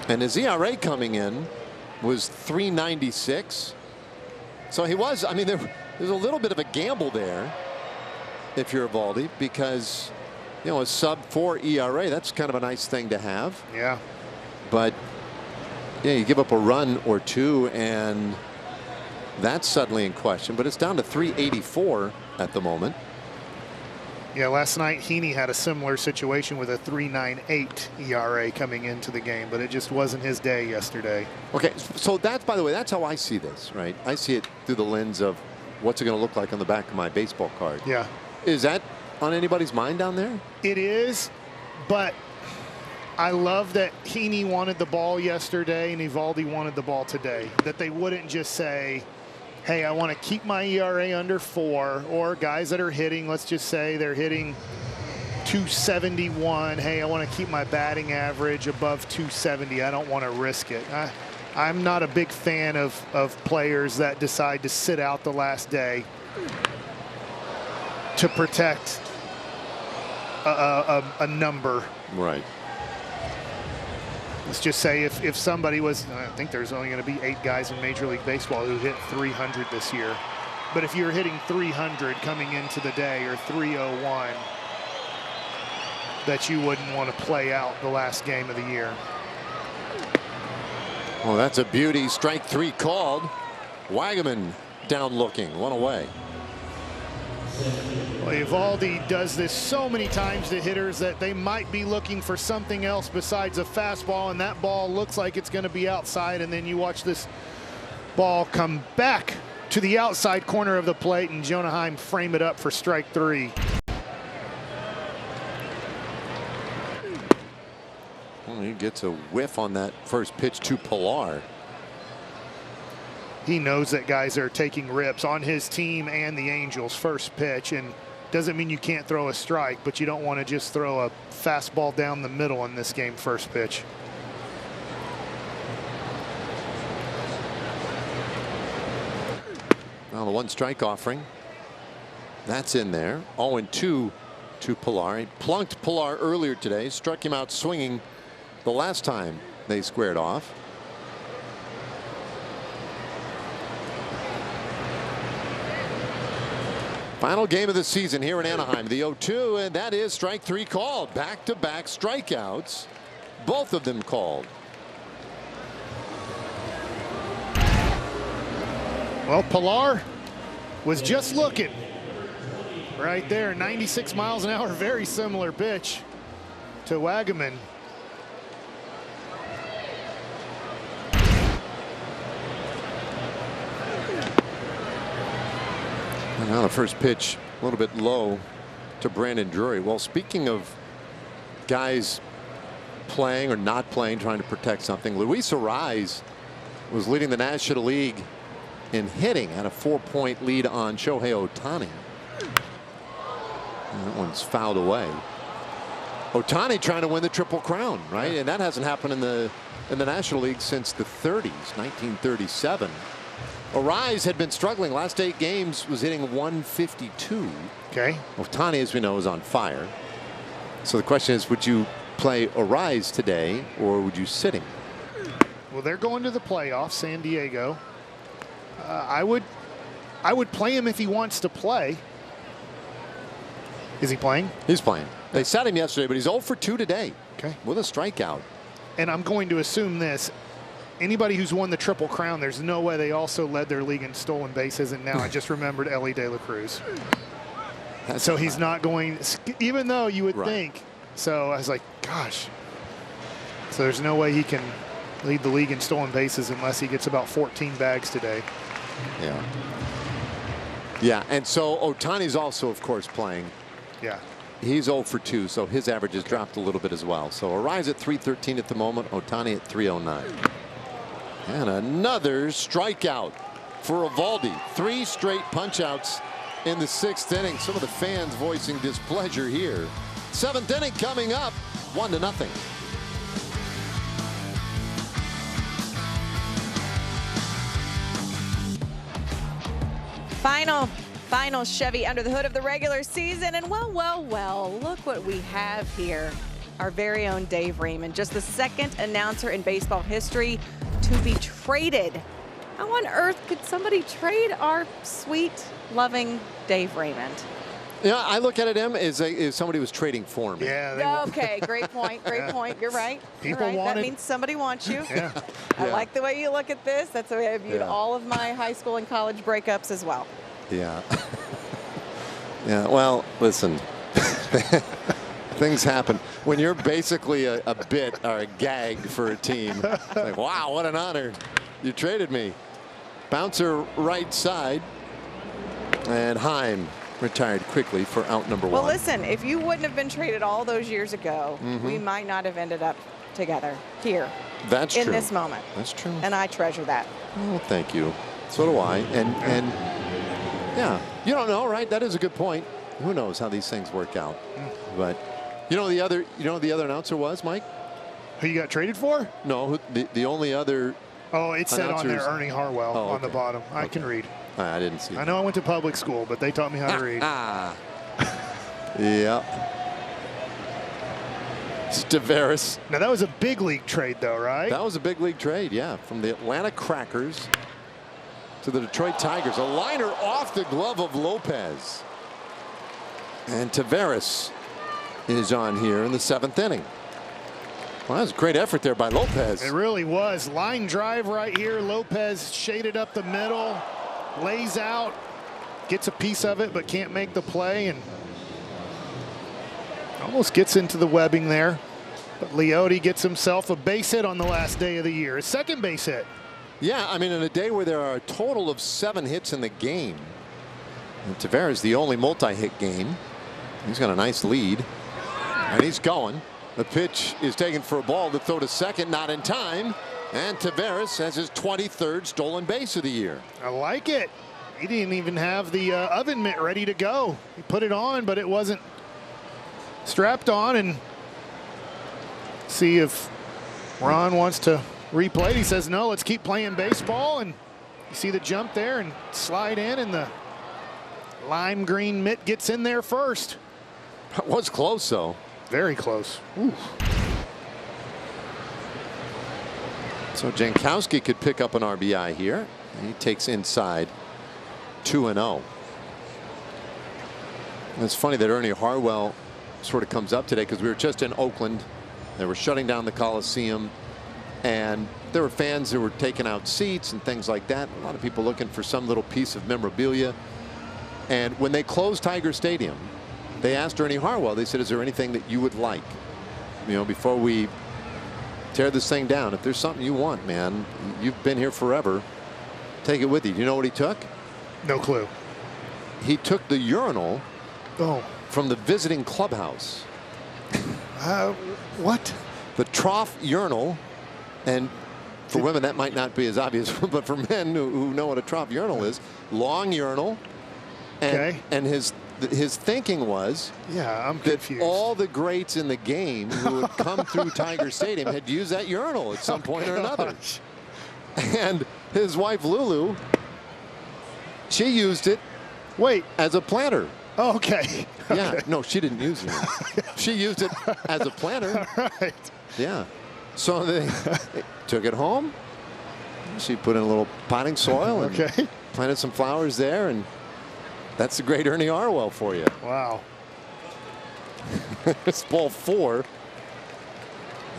And his ERA coming in was .396. So he was, I mean, there's a little bit of a gamble there if you're Eovaldi, because, you know, a sub-4 ERA, that's kind of a nice thing to have. Yeah. But, yeah, you give up a run or two, and that's suddenly in question. But it's down to .384 at the moment. Yeah, last night Heaney had a similar situation with a .398 ERA coming into the game, but it just wasn't his day yesterday. Okay, so that's, by the way, that's how I see this, right? I see it through the lens of what's it going to look like on the back of my baseball card. Yeah. Is that on anybody's mind down there? It is, but I love that Heaney wanted the ball yesterday and Eovaldi wanted the ball today. That they wouldn't just say, hey, I want to keep my ERA under 4, or guys that are hitting, let's just say they're hitting .271. Hey, I want to keep my batting average above .270. I don't want to risk it. I'm not a big fan of players that decide to sit out the last day to protect a number. Right. Let's just say if somebody was, I think there's only going to be 8 guys in Major League Baseball who hit 300 this year. But if you're hitting 300 coming into the day, or 301, that you wouldn't want to play out the last game of the year. Well, that's a beauty. Strike 3 called. Wagaman down looking, 1 away. Well, Eovaldi does this so many times to hitters that they might be looking for something else besides a fastball, and that ball looks like it's going to be outside, and then you watch this ball come back to the outside corner of the plate, and Jonah Heim frame it up for strike 3. Well, he gets a whiff on that first pitch to Pilar. He knows that guys are taking rips on his team and the Angels first pitch, and doesn't mean you can't throw a strike, but you don't want to just throw a fastball down the middle in this game first pitch. Now the 1 strike offering. That's in there. 0-2 to Pilar. He plunked Pilar earlier today, struck him out swinging the last time they squared off. Final game of the season here in Anaheim, the 0-2, and that is strike 3 called. Back-to-back strikeouts, both of them called. Well, Pilar was just looking right there, 96 miles an hour, very similar pitch to Wagaman. And now the first pitch a little bit low to Brandon Drury. Well, speaking of guys playing or not playing, trying to protect something, Luis Arraez was leading the National League in hitting, at a 4-point lead on Shohei Ohtani. And that one's fouled away. Ohtani trying to win the Triple Crown, right? And that hasn't happened in the National League since the 30s, 1937. Arraez had been struggling. Last 8 games was hitting 152. Okay. Ohtani, as we know, is on fire. So the question is, would you play Arraez today, or would you sit him? Well, they're going to the playoffs, San Diego. I would play him if he wants to play. Is he playing? He's playing. They sat him yesterday, but he's 0 for 2 today. Okay. With a strikeout. And I'm going to assume this. Anybody who's won the Triple Crown, there's no way they also led their league in stolen bases. And now I just remembered Elly De La Cruz. So he's not going, even though you would think. So I was like, gosh. So there's no way he can lead the league in stolen bases unless he gets about 14 bags today. Yeah. Yeah, and so Ohtani's also, of course, playing. Yeah. He's 0 for 2, so his average has dropped a little bit as well. So Arise at 313 at the moment, Ohtani at 309. And another strikeout for Eovaldi. 3 straight punch-outs in the 6th inning. Some of the fans voicing displeasure here. 7th inning coming up, 1-0. Final Chevy under the hood of the regular season. And well, look what we have here. Our very own Dave Raymond, just the 2nd announcer in baseball history to be traded. How on earth could somebody trade our sweet, loving Dave Raymond? Yeah, I look at him as somebody was trading for me. Yeah. Okay, great point. Great point. You're right. People You're right. want That it. means somebody wants you. Yeah. I like the way you look at this. That's the way I viewed Yeah. all of my high school and college breakups as well. Yeah. Yeah, well, listen. Things happen. When you're basically a bit or a gag for a team, like, wow, what an honor. You traded me. Bouncer right side. And Heim retired quickly for out number 1. Well, listen, if you wouldn't have been traded all those years ago, we might not have ended up together here. That's in true. this moment. That's true. And I treasure that. Well, thank you. So do I. And yeah, you don't know, right? That is a good point. Who knows how these things work out? But you know the other announcer was, Mike? Who you got traded for? No, the only other. Oh, it said on there announcers- Ernie Harwell Oh, on the okay. bottom. I can read. I didn't see. I know I went to public school, but they taught me how to read. Yeah. Tavares. Now, that was a big league trade, though, right? That was a big league trade, yeah. From the Atlanta Crackers to the Detroit Tigers. A liner off the glove of Lopez. And Tavares is on here in the 7th inning. Well, that was a great effort there by Lopez. It really was. Line drive right here. Lopez shaded up the middle, lays out, gets a piece of it, but can't make the play, and almost gets into the webbing there. But Leote gets himself a base hit on the last day of the year. His 2nd base hit. Yeah, I mean, in a day where there are a total of 7 hits in the game, and Tavares the only multi-hit game. He's got a nice lead, and he's going. The pitch is taken for a ball to throw to second, not in time, and Tavares has his 23rd stolen base of the year. I like it. He didn't even have the oven mitt ready to go. He put it on, but it wasn't strapped on. And see if Ron wants to replay. He says, no, let's keep playing baseball. And you see the jump there and slide in, and the lime green mitt gets in there first. That was close, though. Very close. Ooh. So Jankowski could pick up an RBI here. He takes inside 2-0. It's funny that Ernie Harwell sort of comes up today because we were just in Oakland. They were shutting down the Coliseum, and there were fans who were taking out seats and things like that. A lot of people looking for some little piece of memorabilia. And when they closed Tiger Stadium, they asked Ernie Harwell, they said, is there anything that you would like, you know, before we tear this thing down? If there's something you want, man, you've been here forever, take it with you. Do you know what he took? No clue. He took the urinal from the visiting clubhouse. What? The trough urinal. And for women, that might not be as obvious, but for men who know what a trough urinal is, long urinal. And, and his thinking was I'm that confused. all the greats in the game who had come through Tiger Stadium had used that urinal at some point or another. And his wife Lulu, she used it as a planter. Oh, okay. Yeah, no, she didn't use it. She used it as a planter. Right. Yeah. So they took it home. She put in a little potting soil and planted some flowers there, and that's the great Ernie Harwell for you. Wow. It's ball 4.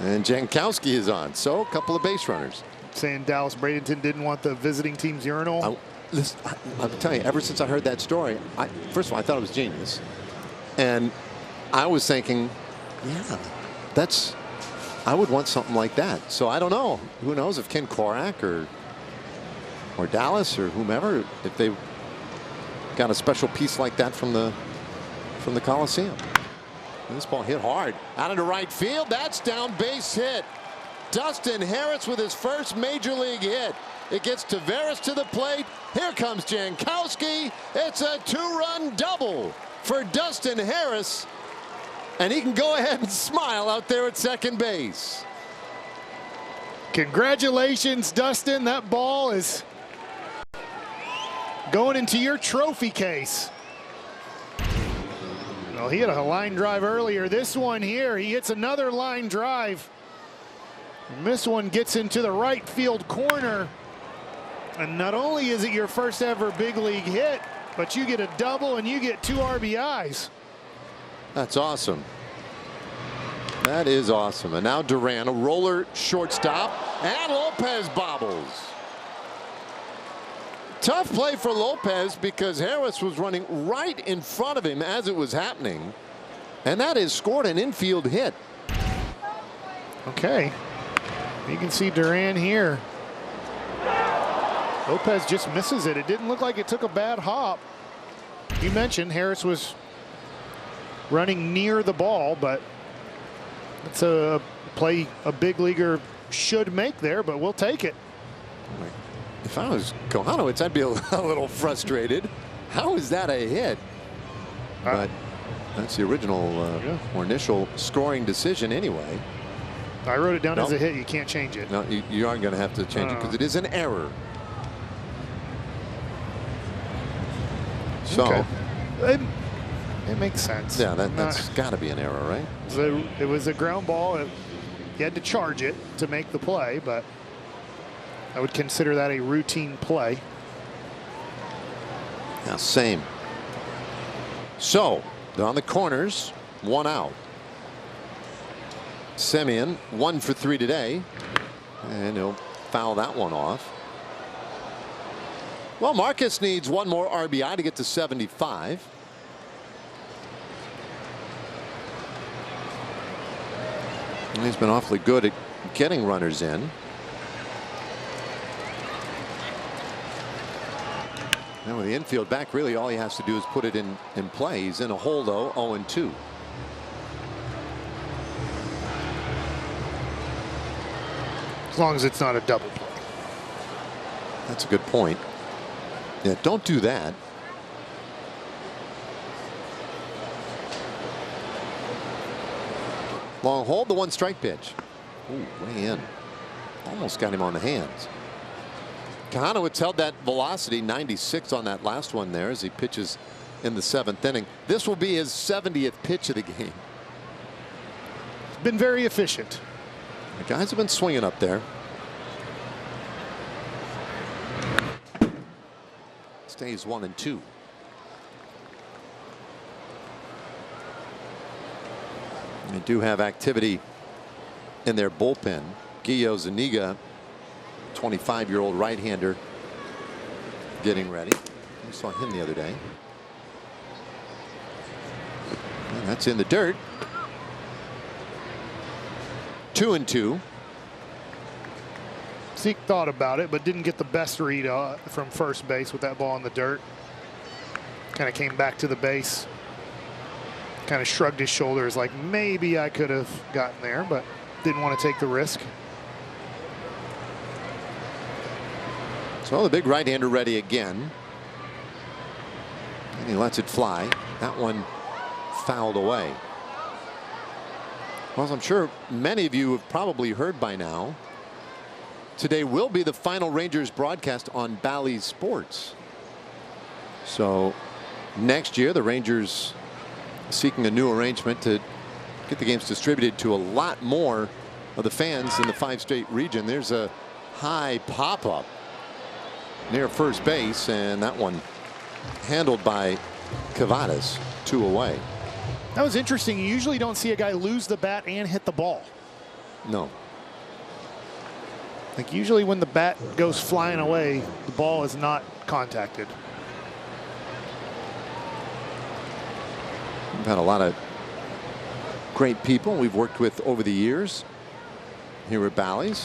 And Jankowski is on. So a couple of base runners. Saying Dallas Bradenton didn't want the visiting team's urinal. I'll tell you, ever since I heard that story, first of all, I thought it was genius. And I was thinking, yeah, I would want something like that. So I don't know. Who knows if Ken Korak or Dallas or whomever, if they got a special piece like that from the Coliseum. This ball hit hard out into right field. That's down, base hit. Dustin Harris with his first major league hit. It gets Taveras to the plate. Here comes Jankowski. It's a 2-run double for Dustin Harris. And he can go ahead and smile out there at second base. Congratulations, Dustin. That ball is going into your trophy case. Well, he hit a line drive earlier. This one here, he hits another line drive. And this one gets into the right field corner. And not only is it your first ever big league hit, but you get a double and you get 2 RBIs. That's awesome. That is awesome. And now Duran, a roller shortstop, and Lopez bobbles. Tough play for Lopez because Harris was running right in front of him as it was happening. And that has scored an infield hit. Okay. You can see Duran here. Lopez just misses it. It didn't look like it took a bad hop. You mentioned Harris was running near the ball, but it's a play a big leaguer should make there, but we'll take it. If I was Kohanowitz, I'd be a little frustrated. How is that a hit? But that's the original or initial scoring decision anyway. I wrote it down as a hit. You can't change it. No, you aren't going to have to change it because it is an error. So okay. It makes sense. Yeah, that's got to be an error, right? So it was a ground ball. He had to charge it to make the play, but I would consider that a routine play. Now, same. So they're on the corners, 1 out. Semien 1 for 3 today, and he'll foul that one off. Well, Marcus needs 1 more RBI to get to 75. And he's been awfully good at getting runners in. And with the infield back, really all he has to do is put it in play. He's in a hole, though, 0-2. As long as it's not a double play. That's a good point. Yeah, don't do that. Long hold, the 1-strike pitch. Ooh, way in. Almost got him on the hands. Kohanowitz held that velocity, 96 on that last one there as he pitches in the 7th inning. This will be his 70th pitch of the game. Been very efficient. The guys have been swinging up there. Stays 1-2. They do have activity in their bullpen. Guillo Zuniga, 25-year-old right-hander, getting ready. We saw him the other day. And that's in the dirt. 2-2. Zeke thought about it, but didn't get the best read from first base with that ball in the dirt. Kind of came back to the base. Kind of shrugged his shoulders like maybe I could have gotten there, but didn't want to take the risk. So the big right-hander ready again. And he lets it fly. That one fouled away. Well, as I'm sure many of you have probably heard by now, today will be the final Rangers broadcast on Bally Sports. So next year the Rangers seeking a new arrangement to get the games distributed to a lot more of the fans in the 5-state region. There's a high pop-up near first base, and that one handled by Cavadas, 2 away. That was interesting. You usually don't see a guy lose the bat and hit the ball. No. Like usually when the bat goes flying away, the ball is not contacted. We've had a lot of great people we've worked with over the years. here at Bally's.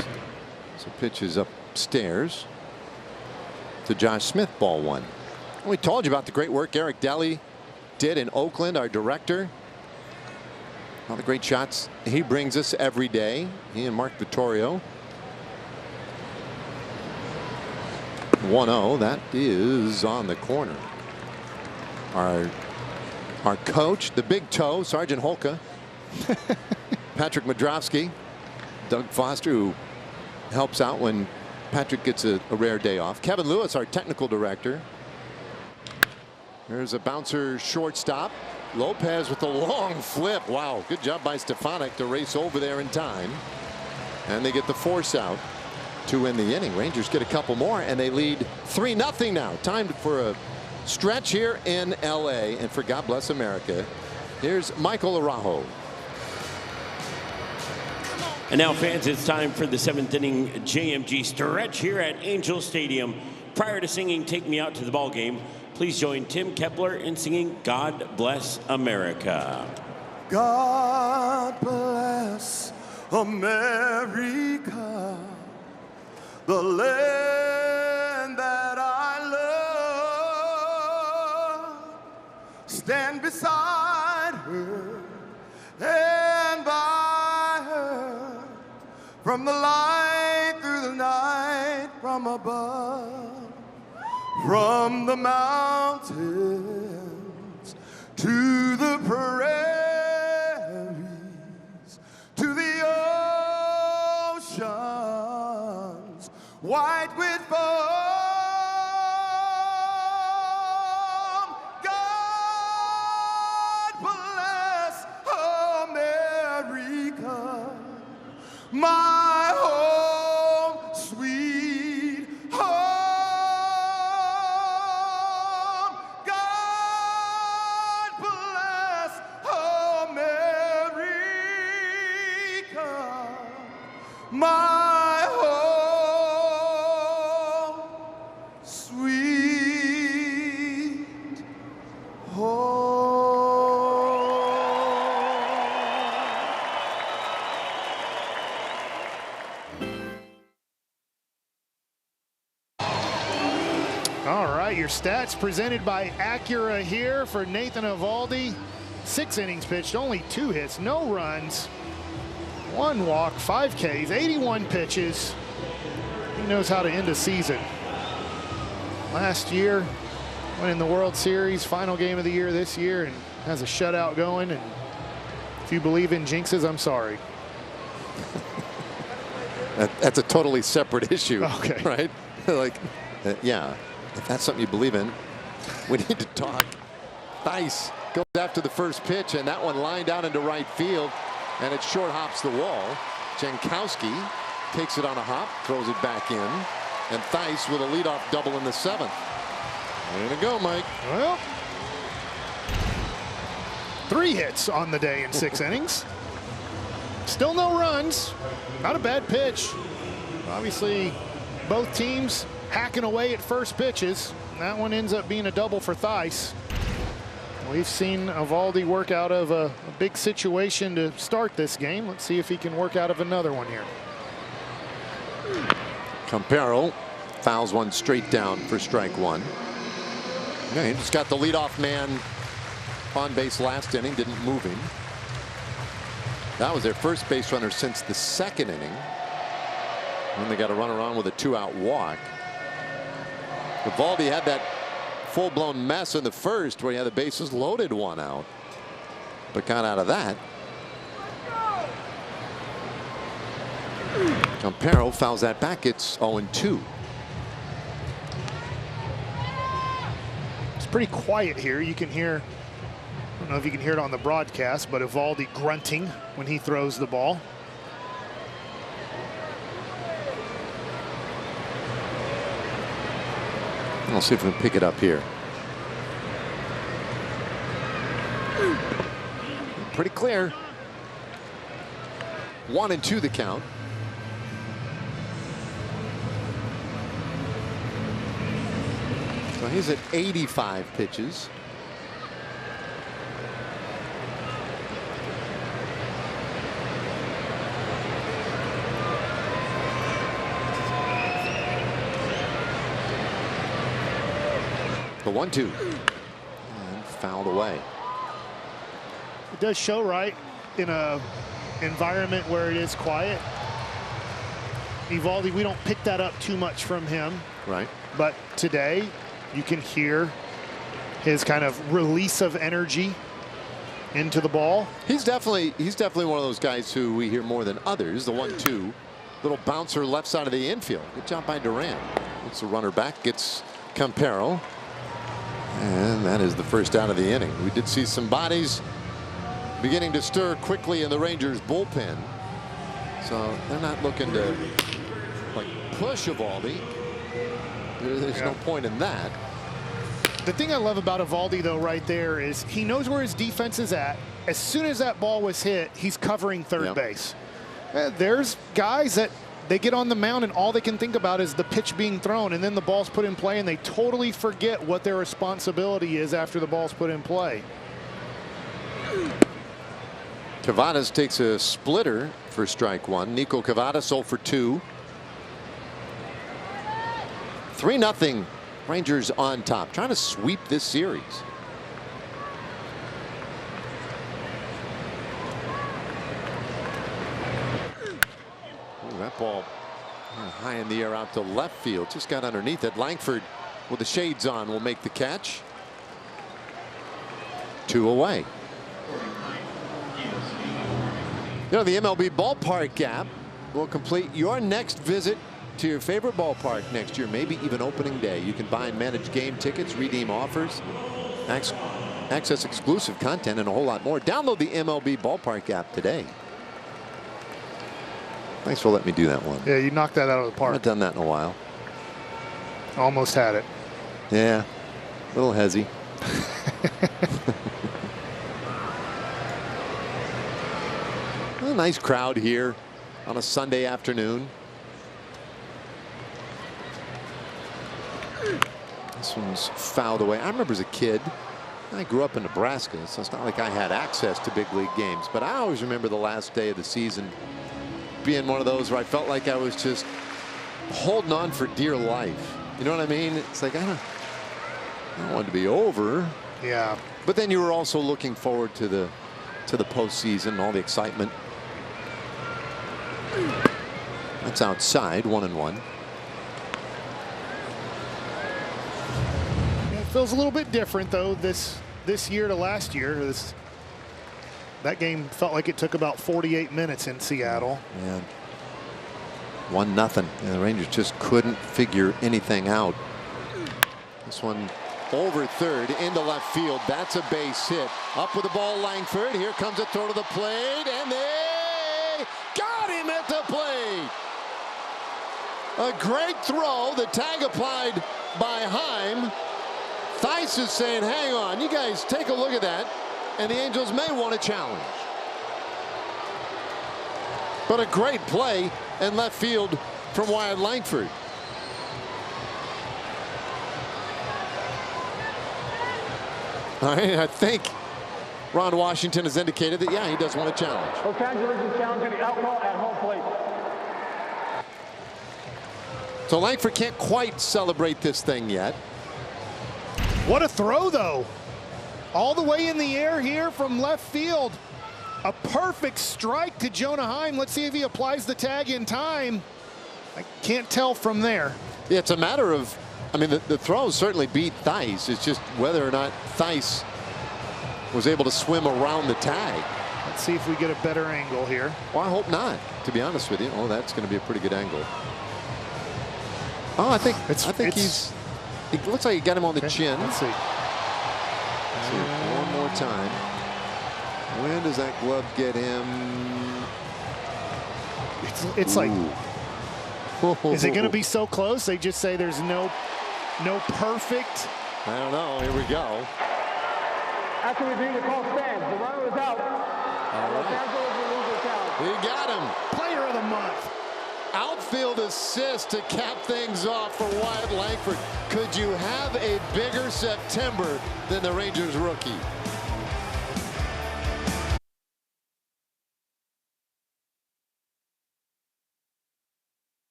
So pitch is upstairs to Josh Smith, ball 1. We told you about the great work Eric Daly did in Oakland, our director. All the great shots he brings us every day. He and Mark Vittorio. 1-0. That is on the corner. Our coach, the big toe, Sergeant Holka. Patrick Modrowski. Doug Foster, who helps out when Patrick gets a rare day off. Kevin Lewis, our technical director. There's a bouncer shortstop. Lopez with a long flip. Wow, good job by Stefanik to race over there in time. And they get the force out to win the inning. Rangers get a couple more and they lead 3-0 now. Time for a stretch here in LA. And for God Bless America, here's Michael Araujo. And now, fans, it's time for the 7th inning JMG stretch here at Angel Stadium. Prior to singing Take Me Out to the Ball Game, please join Tim Kepler in singing God Bless America. God bless America, the land that I love. Stand beside her and by her, from the light through the night, from above. From the mountains to the prairies, to the oceans, white with foam. God bless America, my home, sweet home. My home, sweet All right, your stats presented by Acura here for Nathan Eovaldi. 6 innings pitched, only 2 hits, no runs, 1 walk, 5 Ks, 81 pitches. He knows how to end a season. Last year, winning the World Series, final game of the year this year, and has a shutout going. And if you believe in jinxes, I'm sorry. That's a totally separate issue. Okay. Right? Like, yeah, if that's something you believe in, we need to talk. Theis goes after the first pitch, and that one lined out into right field. And it short hops the wall. Jankowski takes it on a hop, throws it back in. And Theis with a leadoff double in the 7th. Way to go, Mike. Well, 3 hits on the day in 6 innings. Still no runs. Not a bad pitch. Obviously, both teams hacking away at first pitches. That one ends up being a double for Theis. We've seen Eovaldi work out of a big situation to start this game. Let's see if he can work out of another one here. Campero fouls one straight down for strike 1. Yeah, he just got the leadoff man on base last inning, didn't move him. That was their first base runner since the 2nd inning. And they got a runner on with a 2-out walk. Eovaldi had that full-blown mess in the first where he had the bases loaded, 1 out, but got out of that. Campero fouls that back. It's 0-2. It's pretty quiet here. You can hear, I don't know if you can hear it on the broadcast, but Eovaldi grunting when he throws the ball. I'll see if we can pick it up here. Pretty clear. 1-2 the count. So he's at 85 pitches. 1-2. And fouled away. It does show, right, in a environment where it is quiet. Eovaldi, we don't pick that up too much from him. Right. But today, you can hear his kind of release of energy into the ball. He's definitely one of those guys who we hear more than others. The 1-2, little bouncer left side of the infield. Good job by Duran. Once the runner back gets Campero, and that is the first out of the inning. We did see some bodies beginning to stir quickly in the Rangers bullpen, so they're not looking to like push Eovaldi. There's no point in that. The thing I love about Eovaldi, though, right there is he knows where his defense is at. As soon as that ball was hit, he's covering third base. There's guys that they get on the mound and all they can think about is the pitch being thrown, and then the ball's put in play, and they totally forget what their responsibility is after the ball's put in play. Cavadas takes a splitter for strike one. Nico Cavadas 0 for 2. 3-0 Rangers on top, trying to sweep this series. Ooh, that ball high in the air out to left field, just got underneath it. Langford with the shades on will make the catch. 2 away. You know, the MLB ballpark app will complete your next visit to your favorite ballpark next year, maybe even opening day. You can buy and manage game tickets, redeem offers, access exclusive content, and a whole lot more. Download the MLB ballpark app today. Thanks for letting me do that one. Yeah, you knocked that out of the park. I haven't done that in a while. Almost had it. Yeah, a little hezzy. A nice crowd here on a Sunday afternoon. This one's fouled away. I remember as a kid, I grew up in Nebraska, so it's not like I had access to big league games, but I always remember the last day of the season being one of those where I felt like I was just holding on for dear life. You know what I mean? It's like, I don't want it to be over. Yeah. But then you were also looking forward to the postseason, all the excitement. That's outside, 1-1. It feels a little bit different, though, this year to last year. That game felt like it took about 48 minutes in Seattle. Yeah. 1-0. And the Rangers just couldn't figure anything out. This one over third into left field. That's a base hit. Up with the ball, Langford. Here comes a throw to the plate, and they got him at the plate. A great throw. The tag applied by Heim. Theis is saying, hang on, you guys take a look at that, and the Angels may want to challenge. But a great play in left field from Wyatt Langford. All right, I think Ron Washington has indicated that, yeah, he does want to challenge. Los Angeles is challenging the outlaw at home plate. So Langford can't quite celebrate this thing yet. What a throw, though. All the way in the air here from left field. A perfect strike to Jonah Heim. Let's see if he applies the tag in time. I can't tell from there. Yeah, it's a matter of, I mean, the throw certainly beat Theis. It's just whether or not Theis was able to swim around the tag. Let's see if we get a better angle here. Well, I hope not, to be honest with you. Oh, that's going to be a pretty good angle. Oh, I think it looks like he got him on the chin. Let's see. One more time. When does that glove get him? It's like, is it going to be so close? They just say there's no perfect. I don't know. Here we go. After reviewing the call stands, the runner is out. Los Angeles will lose their challenge. He got him. Player of the month. Outfield assist to cap things off for Wyatt Langford. Could you have a bigger September than the Rangers rookie?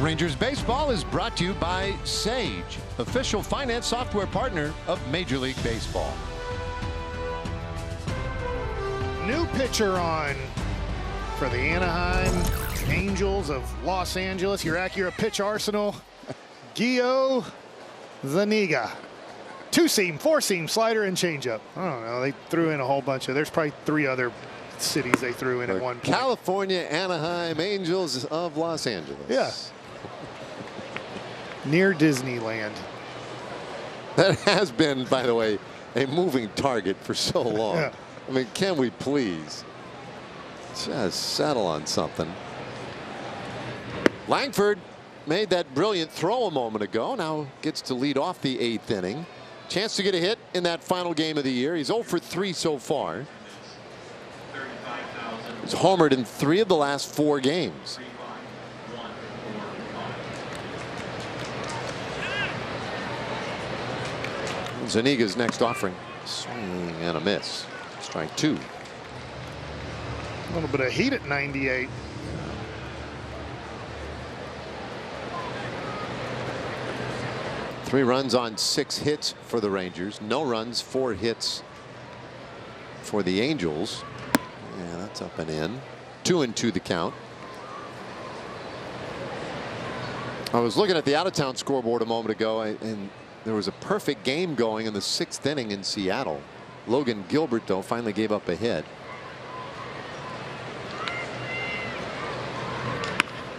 Rangers Baseball is brought to you by Sage, official finance software partner of Major League Baseball. New pitcher on for the Anaheim Angels of Los Angeles, your Acura pitch arsenal, Gio Zuniga. 2-seam, 4-seam, slider, and changeup. I don't know. They threw in a whole bunch of. There's probably 3 other cities they threw in at one point. California Anaheim Angels of Los Angeles. Yeah. Near Disneyland. That has been, by the way, a moving target for so long. Yeah. I mean, can we please just settle on something? Langford made that brilliant throw a moment ago. Now gets to lead off the 8th inning. Chance to get a hit in that final game of the year. He's 0 for 3 so far. He's homered in 3 of the last 4 games. Zuniga's next offering. Swing and a miss. Strike 2. A little bit of heat at 98. Three runs on 6 hits for the Rangers. No runs, 4 hits for the Angels. Yeah, that's up and in. 2-2 the count. I was looking at the out-of-town scoreboard a moment ago, and there was a perfect game going in the 6th inning in Seattle. Logan Gilbert, though, finally gave up a hit.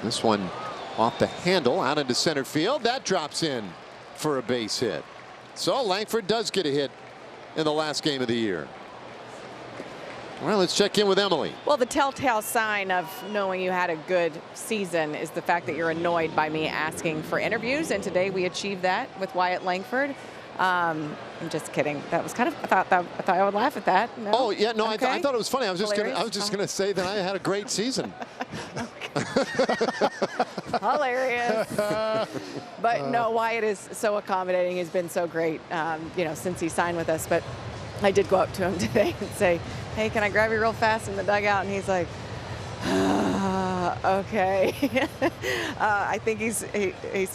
This one off the handle out into center field. That drops in for a base hit. So Langford does get a hit in the last game of the year. Well, let's check in with Emily. Well, the telltale sign of knowing you had a good season is the fact that you're annoyed by me asking for interviews, and today we achieved that with Wyatt Langford. I'm just kidding. That was kind of, I thought I would laugh at that. No? Oh yeah, no, Okay. I thought it was funny. I was just Hilarious? gonna say that I had a great season. Hilarious. But no, Wyatt is so accommodating. He's been so great, you know, since he signed with us. But I did go up to him today and say, "Hey, can I grab you real fast in the dugout?" And he's like, "Okay." I think he's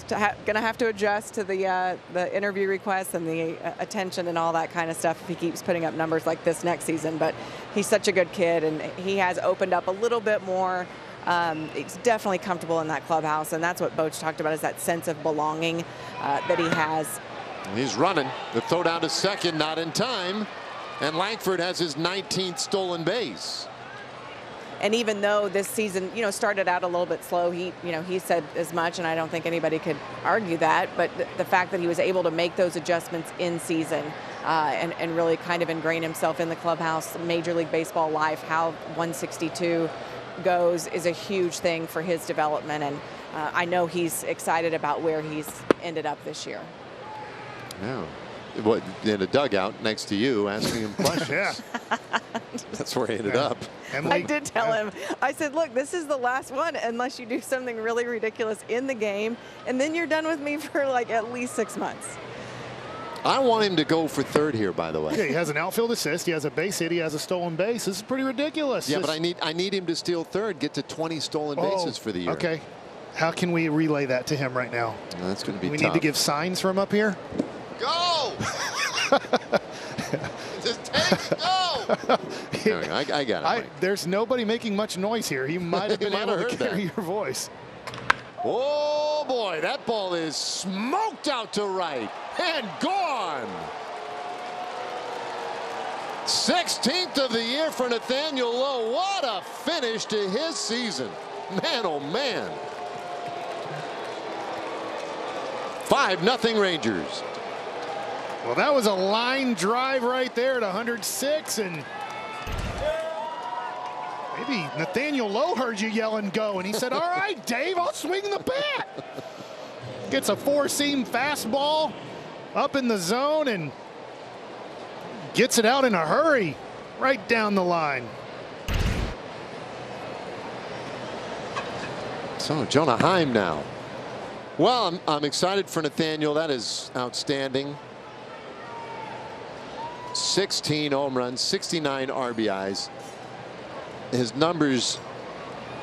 gonna have to adjust to the interview requests and the attention and all that kind of stuff if he keeps putting up numbers like this next season. But he's such a good kid, and he has opened up a little bit more. He's definitely comfortable in that clubhouse, and that's what Boch talked about, is that sense of belonging that he has. He's running. The throw down to second, not in time. And Langford has his 19th stolen base. And even though this season, you know, started out a little bit slow, he said as much, and I don't think anybody could argue that. But the fact that he was able to make those adjustments in season and really kind of ingrain himself in the clubhouse, Major League Baseball life, how 162 goes, is a huge thing for his development. And I know he's excited about where he's ended up this year. Yeah. What, in a dugout next to you, asking him questions. Yeah. That's where he ended up. I did tell him, I said, look, this is the last one unless you do something really ridiculous in the game, and then you're done with me for like at least 6 months. I want him to go for third here, by the way. Yeah, he has an outfield assist. He has a base hit. He has a stolen base. This is pretty ridiculous. Yeah, but I need him to steal third, get to 20 stolen bases for the year. Okay. How can we relay that to him right now? Well, that's going to be we tough. need to give signs from up here. Go! Just take it, go! Anyway, I got it. Mike. There's nobody making much noise here. He might have been able to carry your voice. Oh boy, that ball is smoked out to right and gone. 16th of the year for Nathaniel Lowe. What a finish to his season. Man, oh man. 5-0 Rangers. Well, that was a line drive right there at 106, and maybe Nathaniel Lowe heard you yelling go, and he said, all right, Dave, I'll swing the bat. Gets a 4-seam fastball up in the zone and gets it out in a hurry right down the line. So Jonah Heim now. Well, I'm excited for Nathaniel. That is outstanding. 16 home runs, 69 RBIs. His numbers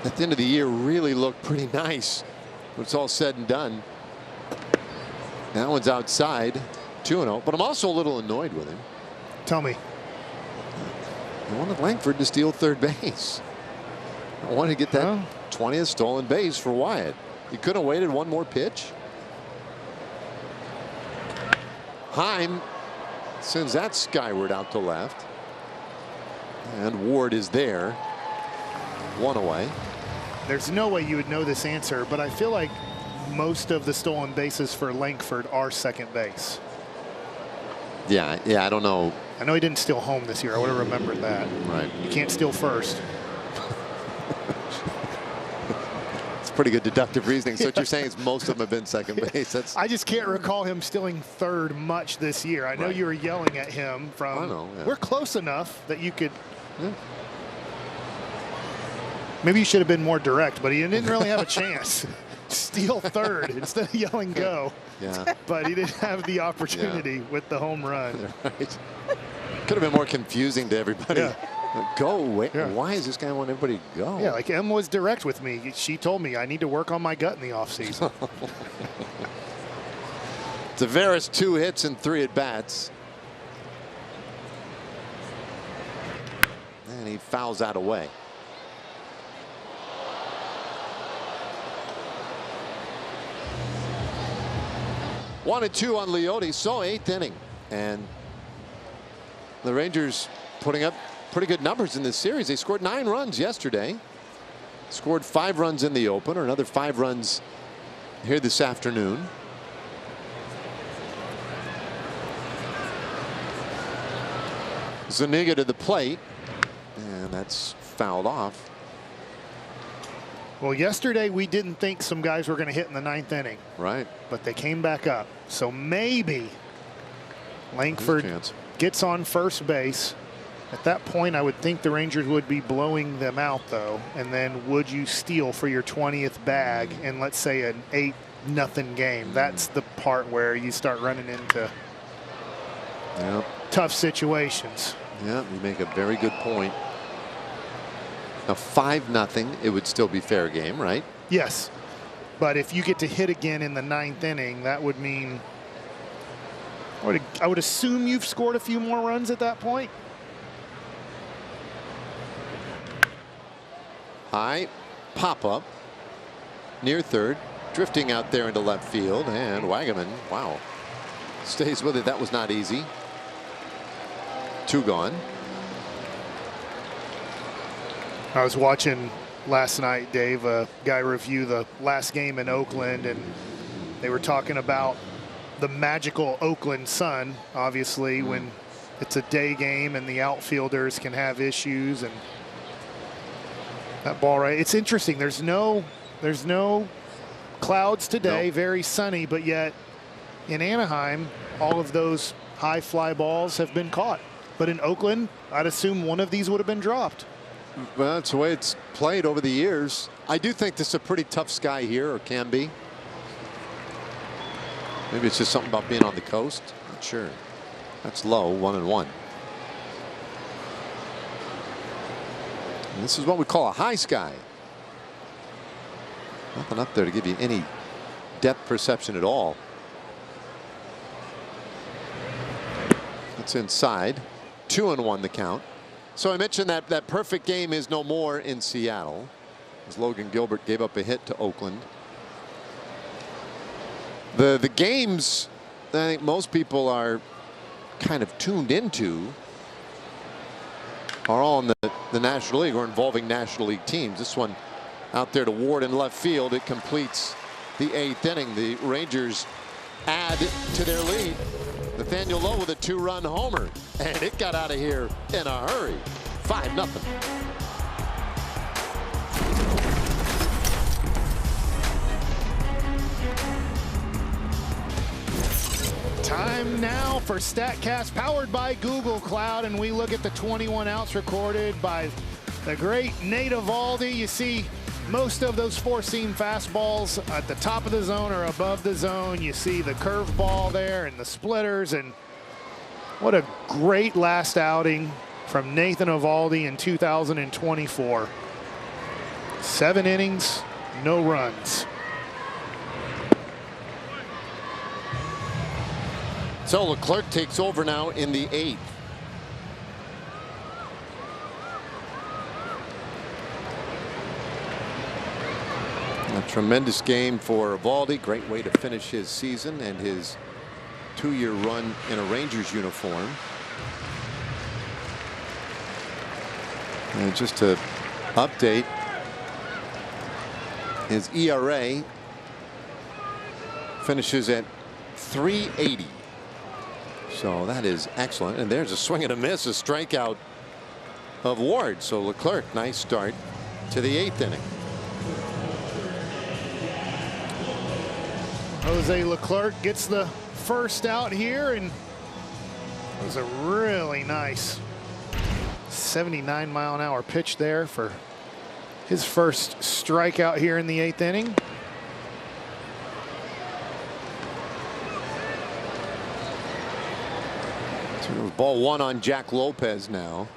at the end of the year really look pretty nice when it's all said and done. That one's outside, 2-0. But I'm also a little annoyed with him. Tell me. I wanted Langford to steal third base. I wanted to get that 20th stolen base for Wyatt. You could have waited one more pitch. Heim sends that skyward out to left. And Ward is there. One away. There's no way you would know this answer, but I feel like most of the stolen bases for Langford are second base. Yeah, I don't know. I know he didn't steal home this year. I would have remembered that. Right. You can't steal first. It's pretty good deductive reasoning. So what you're saying is most of them have been second base. That's. I just can't recall him stealing third much this year. I know you were yelling at him from. I know. Yeah. We're close enough that you could. Yeah. Maybe you should have been more direct, but he didn't really have a chance. Steal third instead of yelling go. Yeah. But he didn't have the opportunity with the home run. Right. Could have been more confusing to everybody. Yeah. Go. Wait. Yeah. Why is this guy want everybody to go? Yeah, like Em was direct with me. She told me I need to work on my gut in the offseason. Taveras 2 hits and 3 at bats. And he fouls that away. Wanted 2 on Leote, so 8th inning, and the Rangers putting up pretty good numbers in this series. They scored 9 runs yesterday, scored 5 runs in the opener, another 5 runs here this afternoon. Zuniga to the plate, and that's fouled off. Well, yesterday we didn't think some guys were going to hit in the 9th inning. Right. But they came back up. So maybe Langford gets on first base. At that point, I would think the Rangers would be blowing them out, though. And then would you steal for your 20th bag in, let's say, an 8-0 game? That's the part where you start running into tough situations. Yeah, you make a very good point. Now 5-0, it would still be fair game, right? Yes. But if you get to hit again in the 9th inning, that would mean I would assume you've scored a few more runs at that point. High pop up near third, drifting out there into left field, and Wagaman, wow, stays with it. That was not easy. 2 gone. I was watching last night, Dave, a guy review the last game in Oakland, and they were talking about the magical Oakland sun, obviously, when it's a day game and the outfielders can have issues. And that ball, right? It's interesting. There's no clouds today, very sunny, but yet in Anaheim, all of those high fly balls have been caught. But in Oakland, I'd assume one of these would have been dropped. Well, that's the way it's played over the years. I do think this is a pretty tough sky here, or can be. Maybe it's just something about being on the coast. Not sure. That's low, 1-1. And this is what we call a high sky. Nothing up there to give you any depth perception at all. It's inside. 2-1 the count. So I mentioned that perfect game is no more in Seattle, as Logan Gilbert gave up a hit to Oakland. The games that I think most people are kind of tuned into are all in the National League or involving National League teams. This one out there to Ward in left field. It completes the 8th inning. The Rangers add to their lead. Nathaniel Lowe with a 2-run homer, and it got out of here in a hurry. 5-0. Time now for StatCast, powered by Google Cloud, and we look at the 21 outs recorded by the great Nate Eovaldi. You see most of those 4-seam fastballs at the top of the zone or above the zone. You see the curveball there and the splitters, and what a great last outing from Nathan Eovaldi in 2024. 7 innings, no runs. So Leclerc takes over now in the 8th. A tremendous game for Eovaldi. Great way to finish his season and his 2-year run in a Rangers uniform. And just to update, his ERA finishes at 3.80. So that is excellent. And there's a swing and a miss, a strikeout of Ward. So Leclerc, nice start to the 8th inning. Jose Leclerc gets the first out here, and it was a really nice 79-mile-an-hour pitch there for his first strikeout here in the 8th inning. So ball 1 on Jack Lopez now.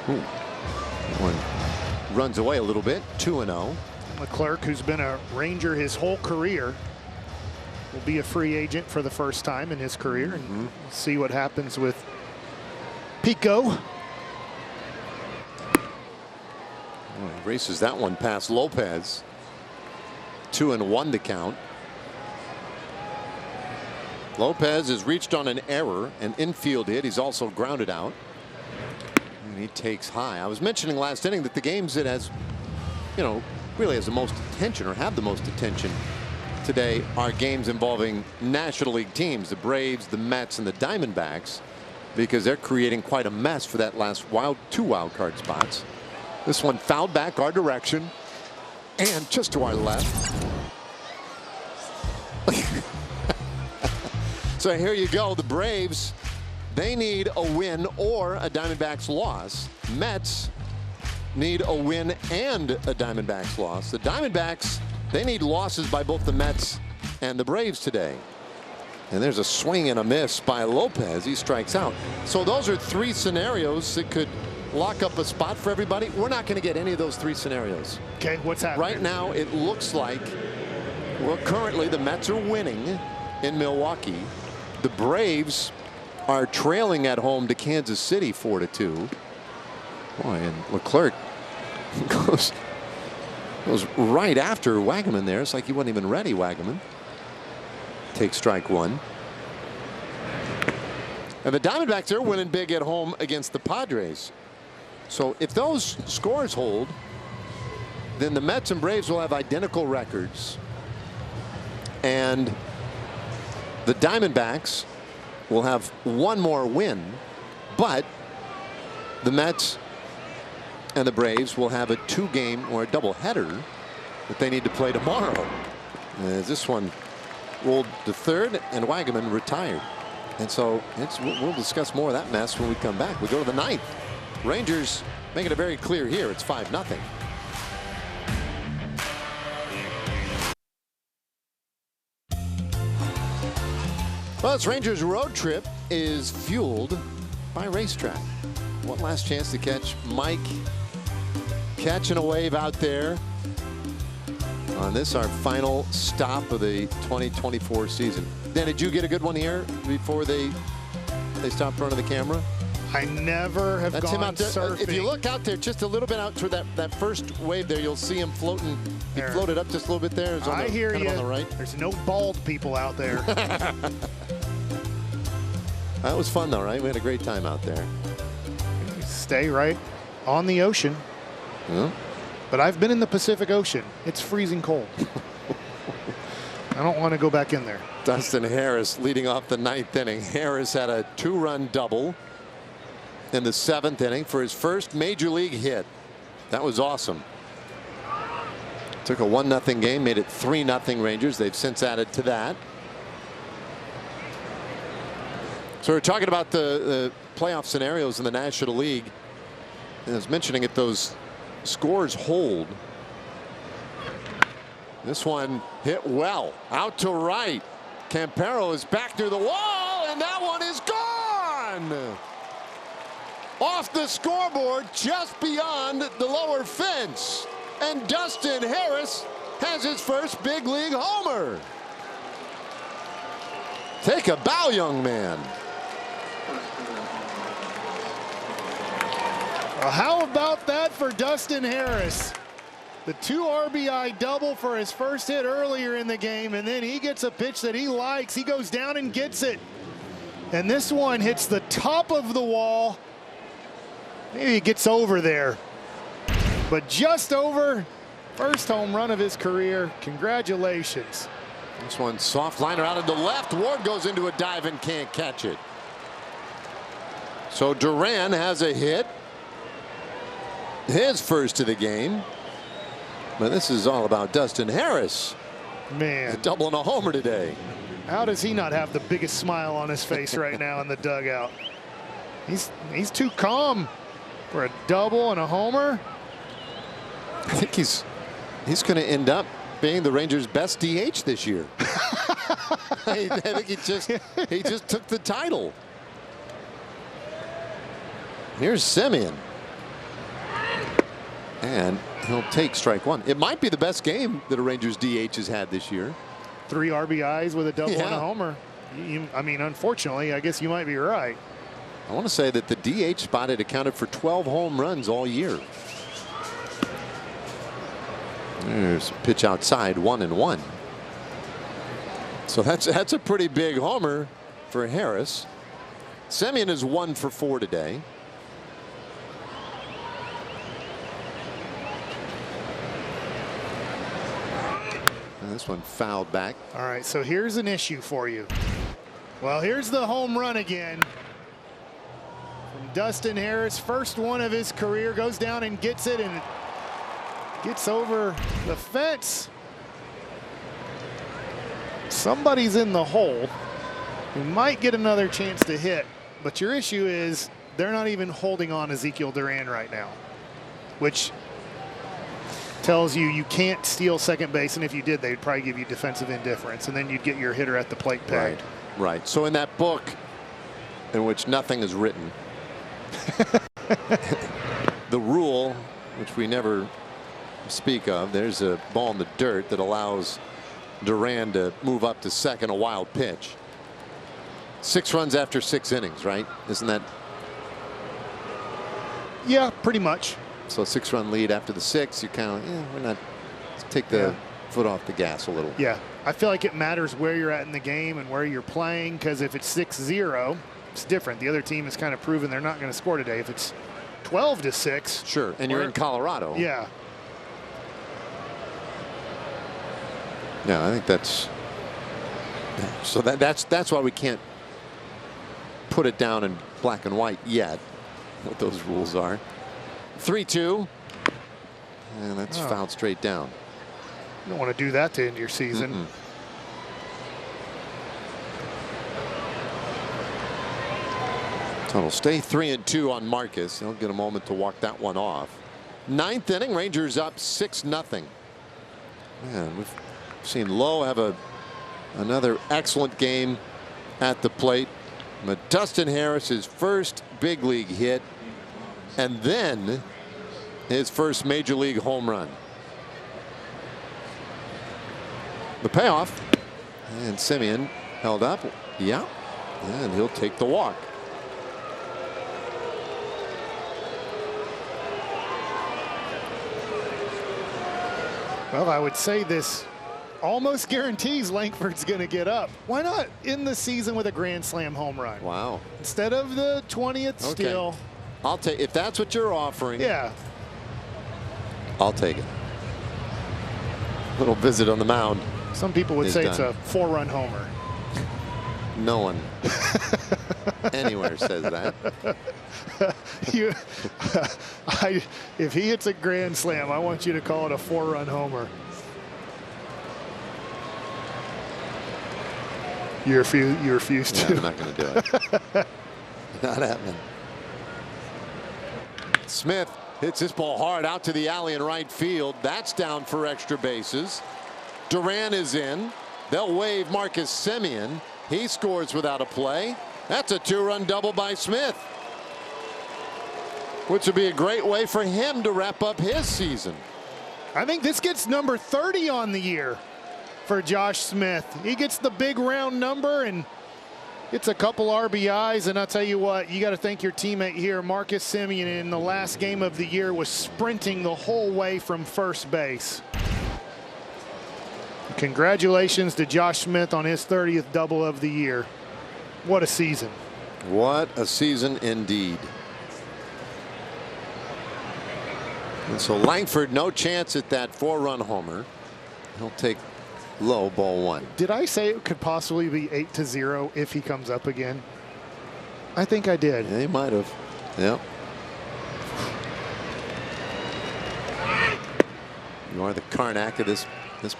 Ooh. One runs away a little bit. 2-0. Leclerc, who's been a Ranger his whole career, will be a free agent for the first time in his career, and we'll see what happens with Pico. Oh, he races that one past Lopez. 2-1 to count. Lopez has reached on an error, an infield hit. He's also grounded out. And he takes high. I was mentioning last inning that the games that has, really has the most attention or have the most attention today are games involving National League teams, the Braves, the Mets, and the Diamondbacks, because they're creating quite a mess for that last two wild card spots. This one fouled back our direction and just to our left. So here you go. The Braves, they need a win or a Diamondbacks loss. Mets need a win and a Diamondbacks loss. The Diamondbacks, they need losses by both the Mets and the Braves today. And there's a swing and a miss by Lopez. He strikes out. So those are 3 scenarios that could lock up a spot for everybody. We're not going to get any of those 3 scenarios. Okay, what's happening? Right now, it looks like, well, currently the Mets are winning in Milwaukee. The Braves are trailing at home to Kansas City 4-2. Boy, and Leclerc goes right after Wagaman there. It's like he wasn't even ready, Wagaman. Takes strike 1. And the Diamondbacks are winning big at home against the Padres. So if those scores hold, then the Mets and Braves will have identical records. And the Diamondbacks will have 1 more win, but the Mets and the Braves will have a 2-game or a doubleheader that they need to play tomorrow. As this one rolled to third and Wagaman retired. And so we'll discuss more of that mess when we come back. We go to the 9th. Rangers making it very clear here. It's 5-0. Well, this Rangers road trip is fueled by Racetrack. One last chance to catch Mike catching a wave out there on this, our final stop of the 2024 season. Dan, did you get a good one here before they stopped front of the camera? I never have That's gone him out there. surfing. If you look out there just a little bit out toward that first wave there, you'll see him floating. He floated up just a little bit there. I hear you. On the right. There's no bald people out there. That was fun though, right? We had a great time out there. Stay right on the ocean. Yeah. But I've been in the Pacific Ocean. It's freezing cold. I don't want to go back in there. Dustin Harris leading off the 9th inning. Harris had a 2-run double in the 7th inning for his first major league hit. That was awesome. Took a 1-0 game, made it 3-0 Rangers. They've since added to that. So we're talking about the playoff scenarios in the National League. And I was mentioning if those scores hold. This one hit well out to right. Campero is back near the wall, and that one is gone. Off the scoreboard just beyond the lower fence. And Dustin Harris has his first big league homer. Take a bow, young man. Well, how about that for Dustin Harris? The 2 RBI double for his first hit earlier in the game, and then he gets a pitch that he likes. He goes down and gets it. And this one hits the top of the wall. Maybe he gets over there, but just over. First home run of his career. Congratulations. This one soft liner out into left. Ward goes into a dive and can't catch it. So Duran has a hit. His first of the game. But this is all about Dustin Harris. Man. A double and a homer today. How does he not have the biggest smile on his face right now in the dugout? He's too calm for a double and a homer. I think he's going to end up being the Rangers' best DH this year. I think he just took the title. Here's Semien. And he'll take strike one. It might be the best game that a Rangers DH has had this year. 3 RBIs with a double and a homer. I mean, unfortunately, I guess you might be right. I want to say that the DH spot had accounted for 12 home runs all year. There's a pitch outside, 1-1. So that's a pretty big homer for Harris. Semien is 1 for 4 today. And this one fouled back. All right, so here's an issue for you. Well, here's the home run again from Dustin Harris. First one of his career. Goes down and gets it, and gets over the fence. Somebody's in the hole who might get another chance to hit, but your issue is they're not even holding on Ezekiel Duran right now, which tells you can't steal second base, and if you did, they'd probably give you defensive indifference, and then you'd get your hitter at the plate pegged. Right. So in that book in which nothing is written, the rule, which we never speak of, there's a ball in the dirt that allows Duran to move up to second, a wild pitch. 6 runs after 6 innings, right? Isn't that? Yeah, pretty much. So a 6-run lead after the 6, you kind of, we're not, take the foot off the gas a little. Yeah, I feel like it matters where you're at in the game and where you're playing, because if it's 6-0, it's different. The other team has kind of proven they're not going to score today. If it's 12-6. Sure, and you're in Colorado. Yeah. Yeah, I think that's, so that's why we can't put it down in black and white yet, what those rules are. 3-2, and that's fouled straight down. You don't want to do that to end your season. So it'll stay 3-2 on Marcus. He'll get a moment to walk that one off. 9th inning, Rangers up 6-0. Man, we've seen Lowe have another excellent game at the plate. But Dustin Harris, his first big league hit, and then his first major league home run. The payoff, and Semien held up. Yeah, and he'll take the walk. Well, I would say this almost guarantees Langford's going to get up. Why not end the season with a grand slam home run? Wow. Instead of the 20th steal. I'll take, if that's what you're offering. Yeah. I'll take it. Little visit on the mound. Some people would say it's a 4-run homer. No one anywhere says that. If he hits a grand slam, I want you to call it a 4-run homer. You refuse to. Yeah, I'm not going to do it. Not happening. Smith hits this ball hard out to the alley in right field. That's down for extra bases. Duran is in. They'll wave Marcus Semien. He scores without a play. That's a 2-run double by Smith, which would be a great way for him to wrap up his season. I think this gets number 30 on the year for Josh Smith. He gets the big round number and gets a couple RBIs. And I'll tell you what, you got to thank your teammate here, Marcus Semien, in the last game of the year was sprinting the whole way from first base. Congratulations to Josh Smith on his 30th double of the year. What a season. What a season indeed. And so Langford, no chance at that 4-run homer. He'll take low, ball 1. Did I say it could possibly be 8-0 if he comes up again? I think I did. Yeah, he might have. Yep. You are the Karnak of this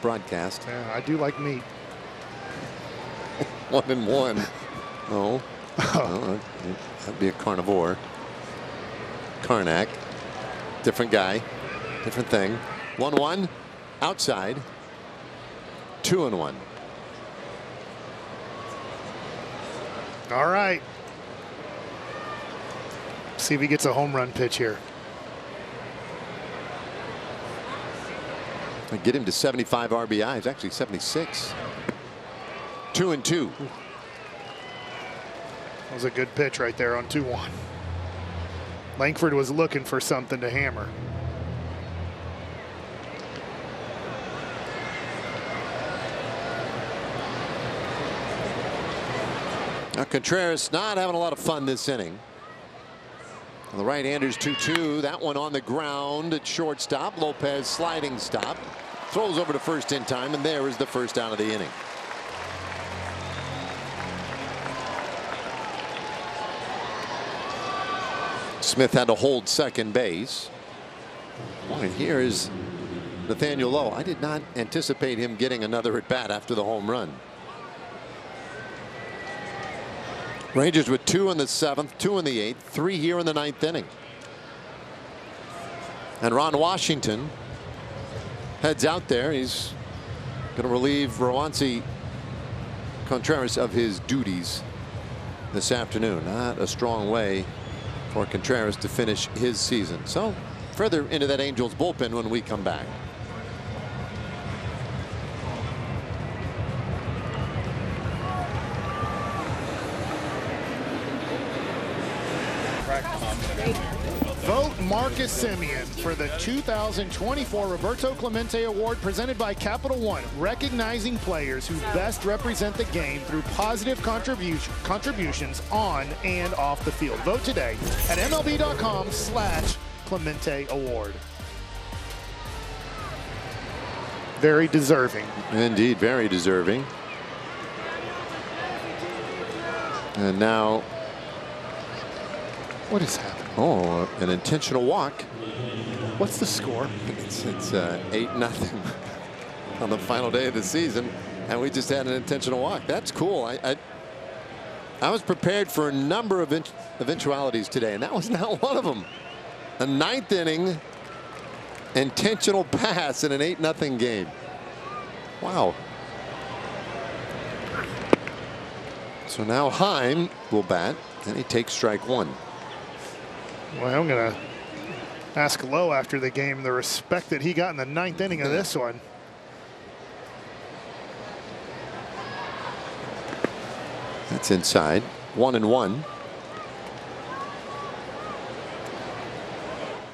broadcast. Yeah, I do like meat. 1-1. No. No, that'd be a carnivore. Karnak. Different guy. Different thing. 1-1. Outside. 2-1. All right. See if he gets a home run pitch here. I get him to 75 RBIs, actually 76. 2-2. That was a good pitch right there on 2-1. Langford was looking for something to hammer. Now Contreras not having a lot of fun this inning. On the right-handers 2-2. That one on the ground at shortstop. Lopez sliding stop. Throws over to first in time, and there is the first out of the inning. Smith had to hold second base. And here is Nathaniel Lowe. I did not anticipate him getting another at bat after the home run. Rangers with 2 in the 7th, 2 in the 8th, 3 here in the 9th inning. And Ron Washington heads out there. He's going to relieve Roansy Contreras of his duties this afternoon. Not a strong way for Contreras to finish his season. So further into that Angels bullpen when we come back. Vote Marcus Semien for the 2024 Roberto Clemente Award presented by Capital One, recognizing players who best represent the game through positive contributions on and off the field. Vote today at MLB.com/Clemente Award. Very deserving. Indeed, very deserving. And now, what is happening? Oh, an intentional walk. What's the score? It's 8-0 on the final day of the season, and we just had an intentional walk. That's cool. I was prepared for a number of eventualities today, and that was not one of them. A 9th inning intentional pass in an 8-0 game. Wow. So now Heim will bat, and he takes strike 1. Well, I'm going to ask Lowe after the game the respect that he got in the 9th inning of this one. That's inside. 1-1.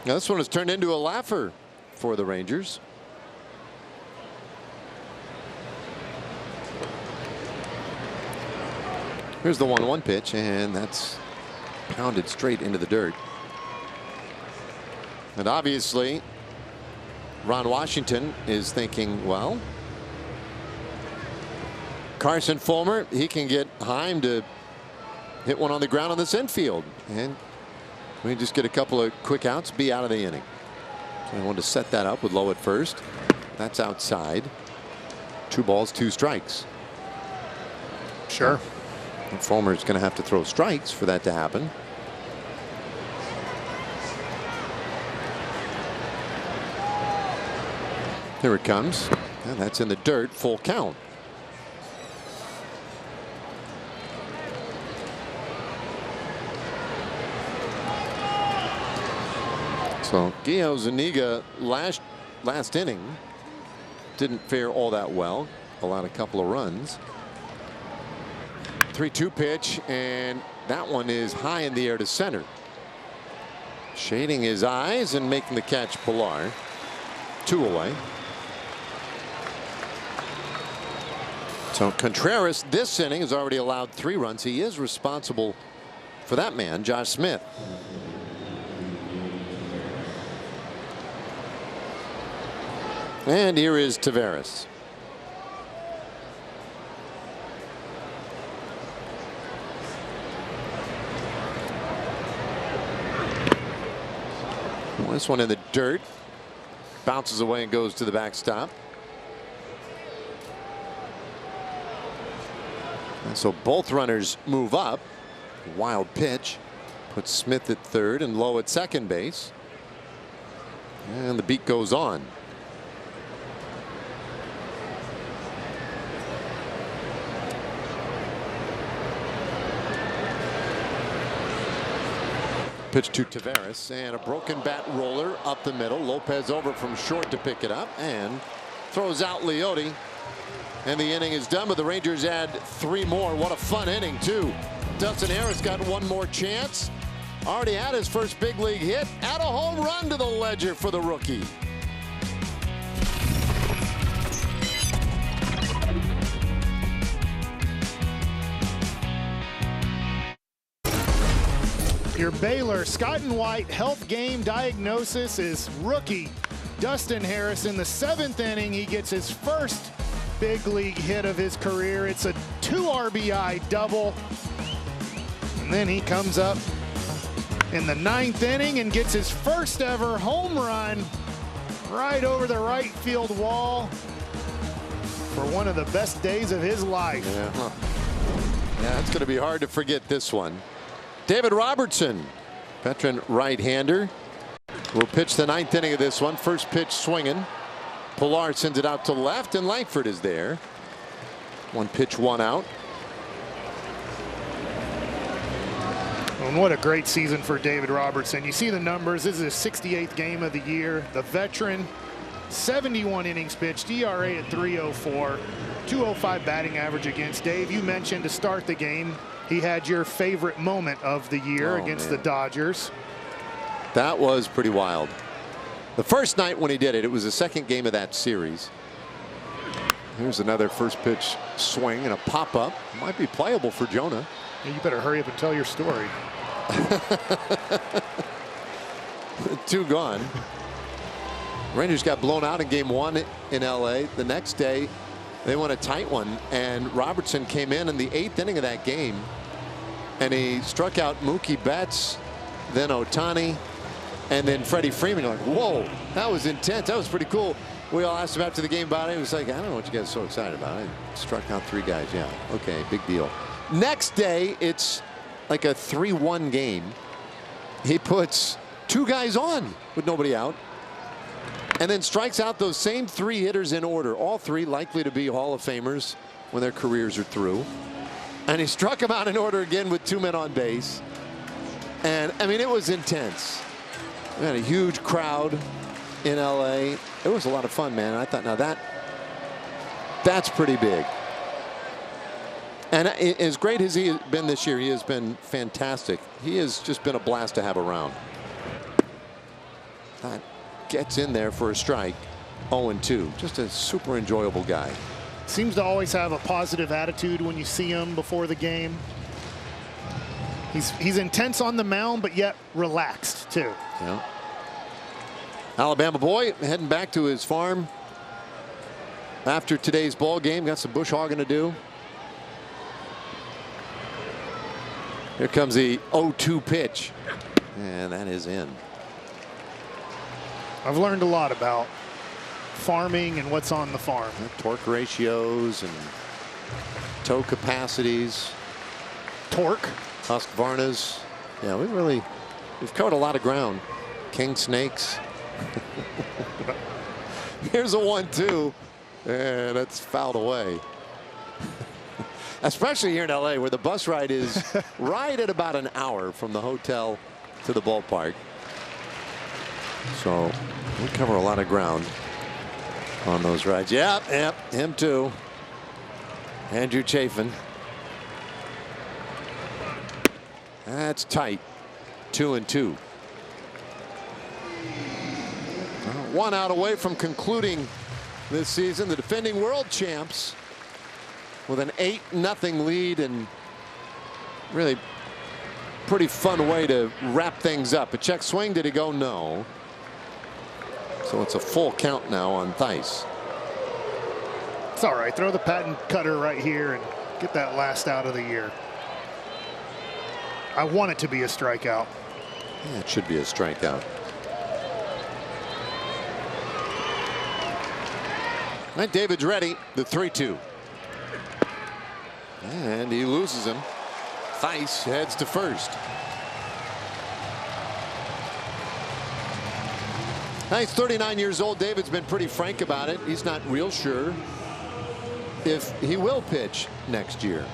Now this one has turned into a laugher for the Rangers. Here's the 1-1 pitch, and that's pounded straight into the dirt. And obviously, Ron Washington is thinking, well, Carson Fulmer, he can get Heim to hit one on the ground on this infield, and we just get a couple of quick outs, be out of the inning. So I wanted to set that up with Lowe at first. That's outside. 2 balls, 2 strikes. Sure. And Fulmer's going to have to throw strikes for that to happen. Here it comes. And that's in the dirt. Full count. So Gio Zuniga last inning didn't fare all that well. Allowed a couple of runs. 3-2 pitch, and that one is high in the air to center. Shading his eyes and making the catch, Pilar. 2 away. So Contreras this inning has already allowed 3 runs. He is responsible for that man, Josh Smith. And here is Taveras. Well, this one in the dirt. Bounces away and goes to the backstop. And so both runners move up. Wild pitch puts Smith at third and Lowe at second base. And the beat goes on. Pitch to Taveras, and a broken bat roller up the middle. Lopez over from short to pick it up and throws out Leote. And the inning is done, but the Rangers add 3 more. What a fun inning, too. Dustin Harris got one more chance. Already had his first big league hit. Add a home run to the ledger for the rookie. Your Baylor Scott and White health game diagnosis is rookie Dustin Harris. In the 7th inning, he gets his first big league hit of his career. It's a 2 RBI double. And then he comes up in the 9th inning and gets his first ever home run right over the right field wall for one of the best days of his life. Yeah, it's going to be hard to forget this one. David Robertson, veteran right-hander, will pitch the 9th inning of this one. First pitch swinging. Pilar sends it out to left, and Langford is there. 1 pitch, 1 out. And what a great season for David Robertson. You see the numbers. This is his 68th game of the year. The veteran, 71 innings pitched, ERA at 3.04, 2.05 batting average against. Dave, you mentioned to start the game, he had your favorite moment of the year against the Dodgers. That was pretty wild. The first night when he did it, it was the 2nd game of that series. Here's another first pitch swing and a pop-up. Might be playable for Jonah. You better hurry up and tell your story. 2 gone. Rangers got blown out in game 1 in LA. The next day, they won a tight one, and Robertson came in the 8th inning of that game, and he struck out Mookie Betts, then Ohtani, and then Freddie Freeman. You're like, whoa, that was intense. That was pretty cool. We all asked him after the game about it. He was like, I don't know what you guys are so excited about. I struck out 3 guys. Yeah, okay, big deal. Next day, it's like a 3-1 game. He puts 2 guys on with nobody out, and then strikes out those same 3 hitters in order. All 3 likely to be Hall of Famers when their careers are through. And he struck them out in order again with 2 men on base. And I mean, it was intense. We had a huge crowd in LA. It was a lot of fun, man. I thought, now that's pretty big. And as great as he has been this year, he has been fantastic. He has just been a blast to have around. That gets in there for a strike. 0-2. Just a super enjoyable guy. Seems to always have a positive attitude when you see him before the game. He's intense on the mound, but yet relaxed too. Yeah. Alabama boy heading back to his farm after today's ball game. Got some bush hogging to do. Here comes the 0-2 pitch, and that is in. I've learned a lot about farming and what's on the farm. Torque ratios and toe capacities. Torque. Husqvarnas. Yeah, we've covered a lot of ground. King snakes. Here's a 1-2, and that's fouled away. Especially here in LA, where the bus ride is right at about an hour from the hotel to the ballpark. So we cover a lot of ground. on those rides. Yep, him too. Andrew Chafin. That's tight. 2-2. One out away from concluding this season. The defending world champs with an 8-0 lead, and really pretty fun way to wrap things up. A check swing. Did he go? No. So it's a full count now on Theis. It's all right. Throw the patent cutter right here and get that last out of the year. I want it to be a strikeout. Yeah, it should be a strikeout. And David's ready. The 3-2. And he loses him. Theis heads to first. He's 39 years old. David's been pretty frank about it. He's not real sure if he will pitch next year.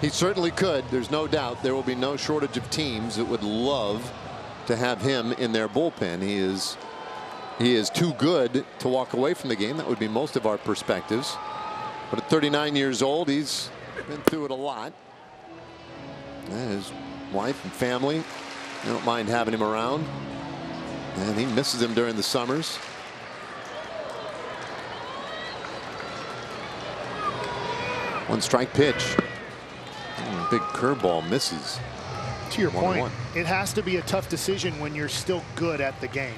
He certainly could. There's no doubt. There will be no shortage of teams that would love to have him in their bullpen. He is too good to walk away from the game. That would be most of our perspectives. But at 39 years old, he's been through it a lot. And his wife and family, they don't mind having him around. And he misses him during the summers. One strike pitch. Big curveball misses. To your point, it has to be a tough decision when you're still good at the game.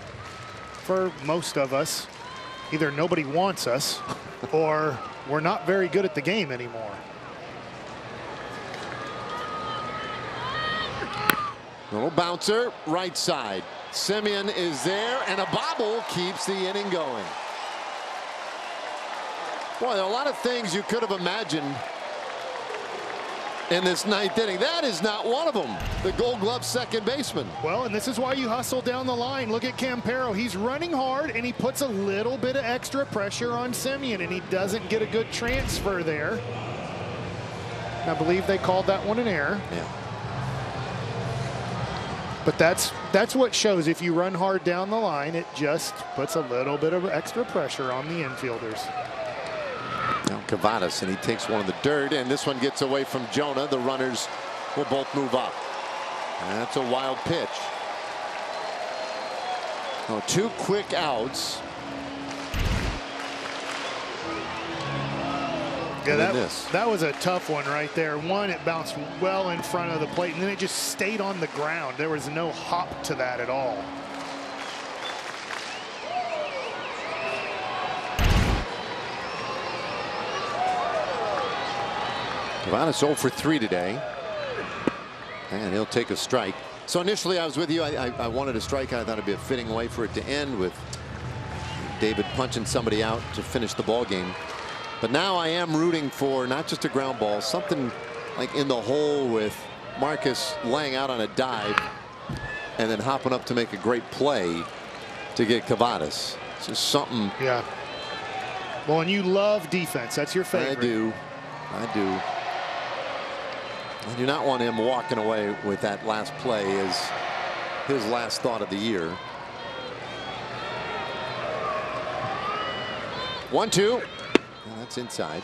For most of us, either nobody wants us or we're not very good at the game anymore. Little bouncer, right side. Semien is there, and a bobble keeps the inning going. Boy, there are a lot of things you could have imagined in this ninth inning. That is not one of them. The Gold Glove second baseman. Well, and this is why you hustle down the line. Look at Campero. He's running hard, and he puts a little bit of extra pressure on Semien, and he doesn't get a good transfer there. I believe they called that one an error. Yeah. But that's what shows. If you run hard down the line, it just puts a little bit of extra pressure on the infielders. Now Kavadas, and he takes one in the dirt, and this one gets away from Jonah. The runners will both move up. And that's a wild pitch. Oh, 2 quick outs. Yeah, that was a tough one right there. One, it bounced well in front of the plate, and then it just stayed on the ground. There was no hop to that at all. Kavadas 0 for 3 today. And he'll take a strike. So initially I was with you. I wanted a strike. I thought it'd be a fitting way for it to end with David punching somebody out to finish the ball game. But now I am rooting for not just a ground ball, something like in the hole with Marcus laying out on a dive and then hopping up to make a great play to get Kavadas. It's just something. Yeah. Well, and you love defense. That's your favorite. I do. I do not want him walking away with that last play as his last thought of the year. 1-2. That's inside.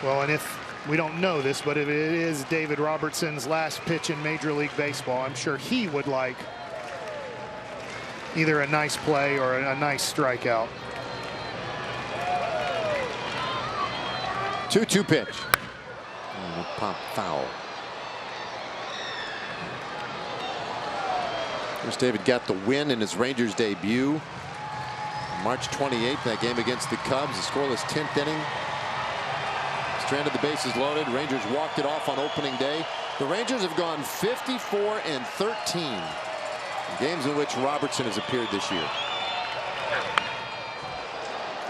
Well, and if we don't know this, but if it is David Robertson's last pitch in Major League Baseball, I'm sure he would like either a nice play or a nice strikeout. 2-2 pitch. Oh, pop foul. Here's David got the win in his Rangers debut. March 28th, that game against the Cubs, a scoreless 10th inning. Stranded the bases loaded. Rangers walked it off on opening day. The Rangers have gone 54-13 in games in which Robertson has appeared this year.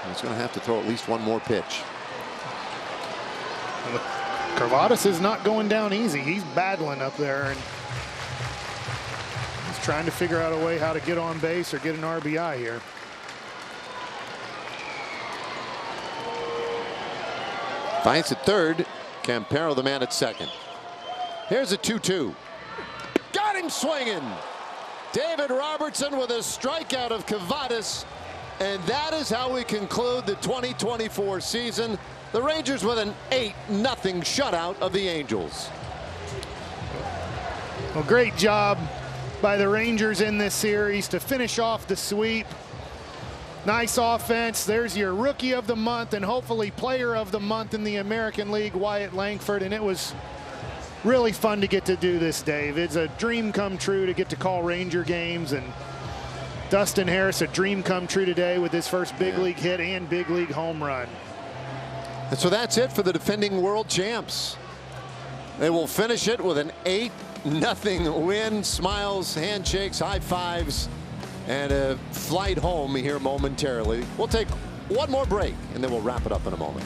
He's going to have to throw at least one more pitch. Kavadas is not going down easy. He's battling up there, and he's trying to figure out a way how to get on base or get an RBI here. Theis at third. Campero the man at second. Here's a 2-2. Got him swinging. David Robertson with a strikeout of Kavadas. And that is how we conclude the 2024 season. The Rangers with an 8-0 shutout of the Angels. Well, great job by the Rangers in this series to finish off the sweep. Nice offense. There's your Rookie of the Month and hopefully Player of the Month in the American League, Wyatt Langford. And it was really fun to get to do this, Dave. It's a dream come true to get to call Ranger games. And Dustin Harris, a dream come true today with his first big league hit and big league home run. And so that's it for the defending world champs. They will finish it with an 8-0 win. Smiles, handshakes, high fives, and a flight home here momentarily. We'll take one more break, and then we'll wrap it up in a moment.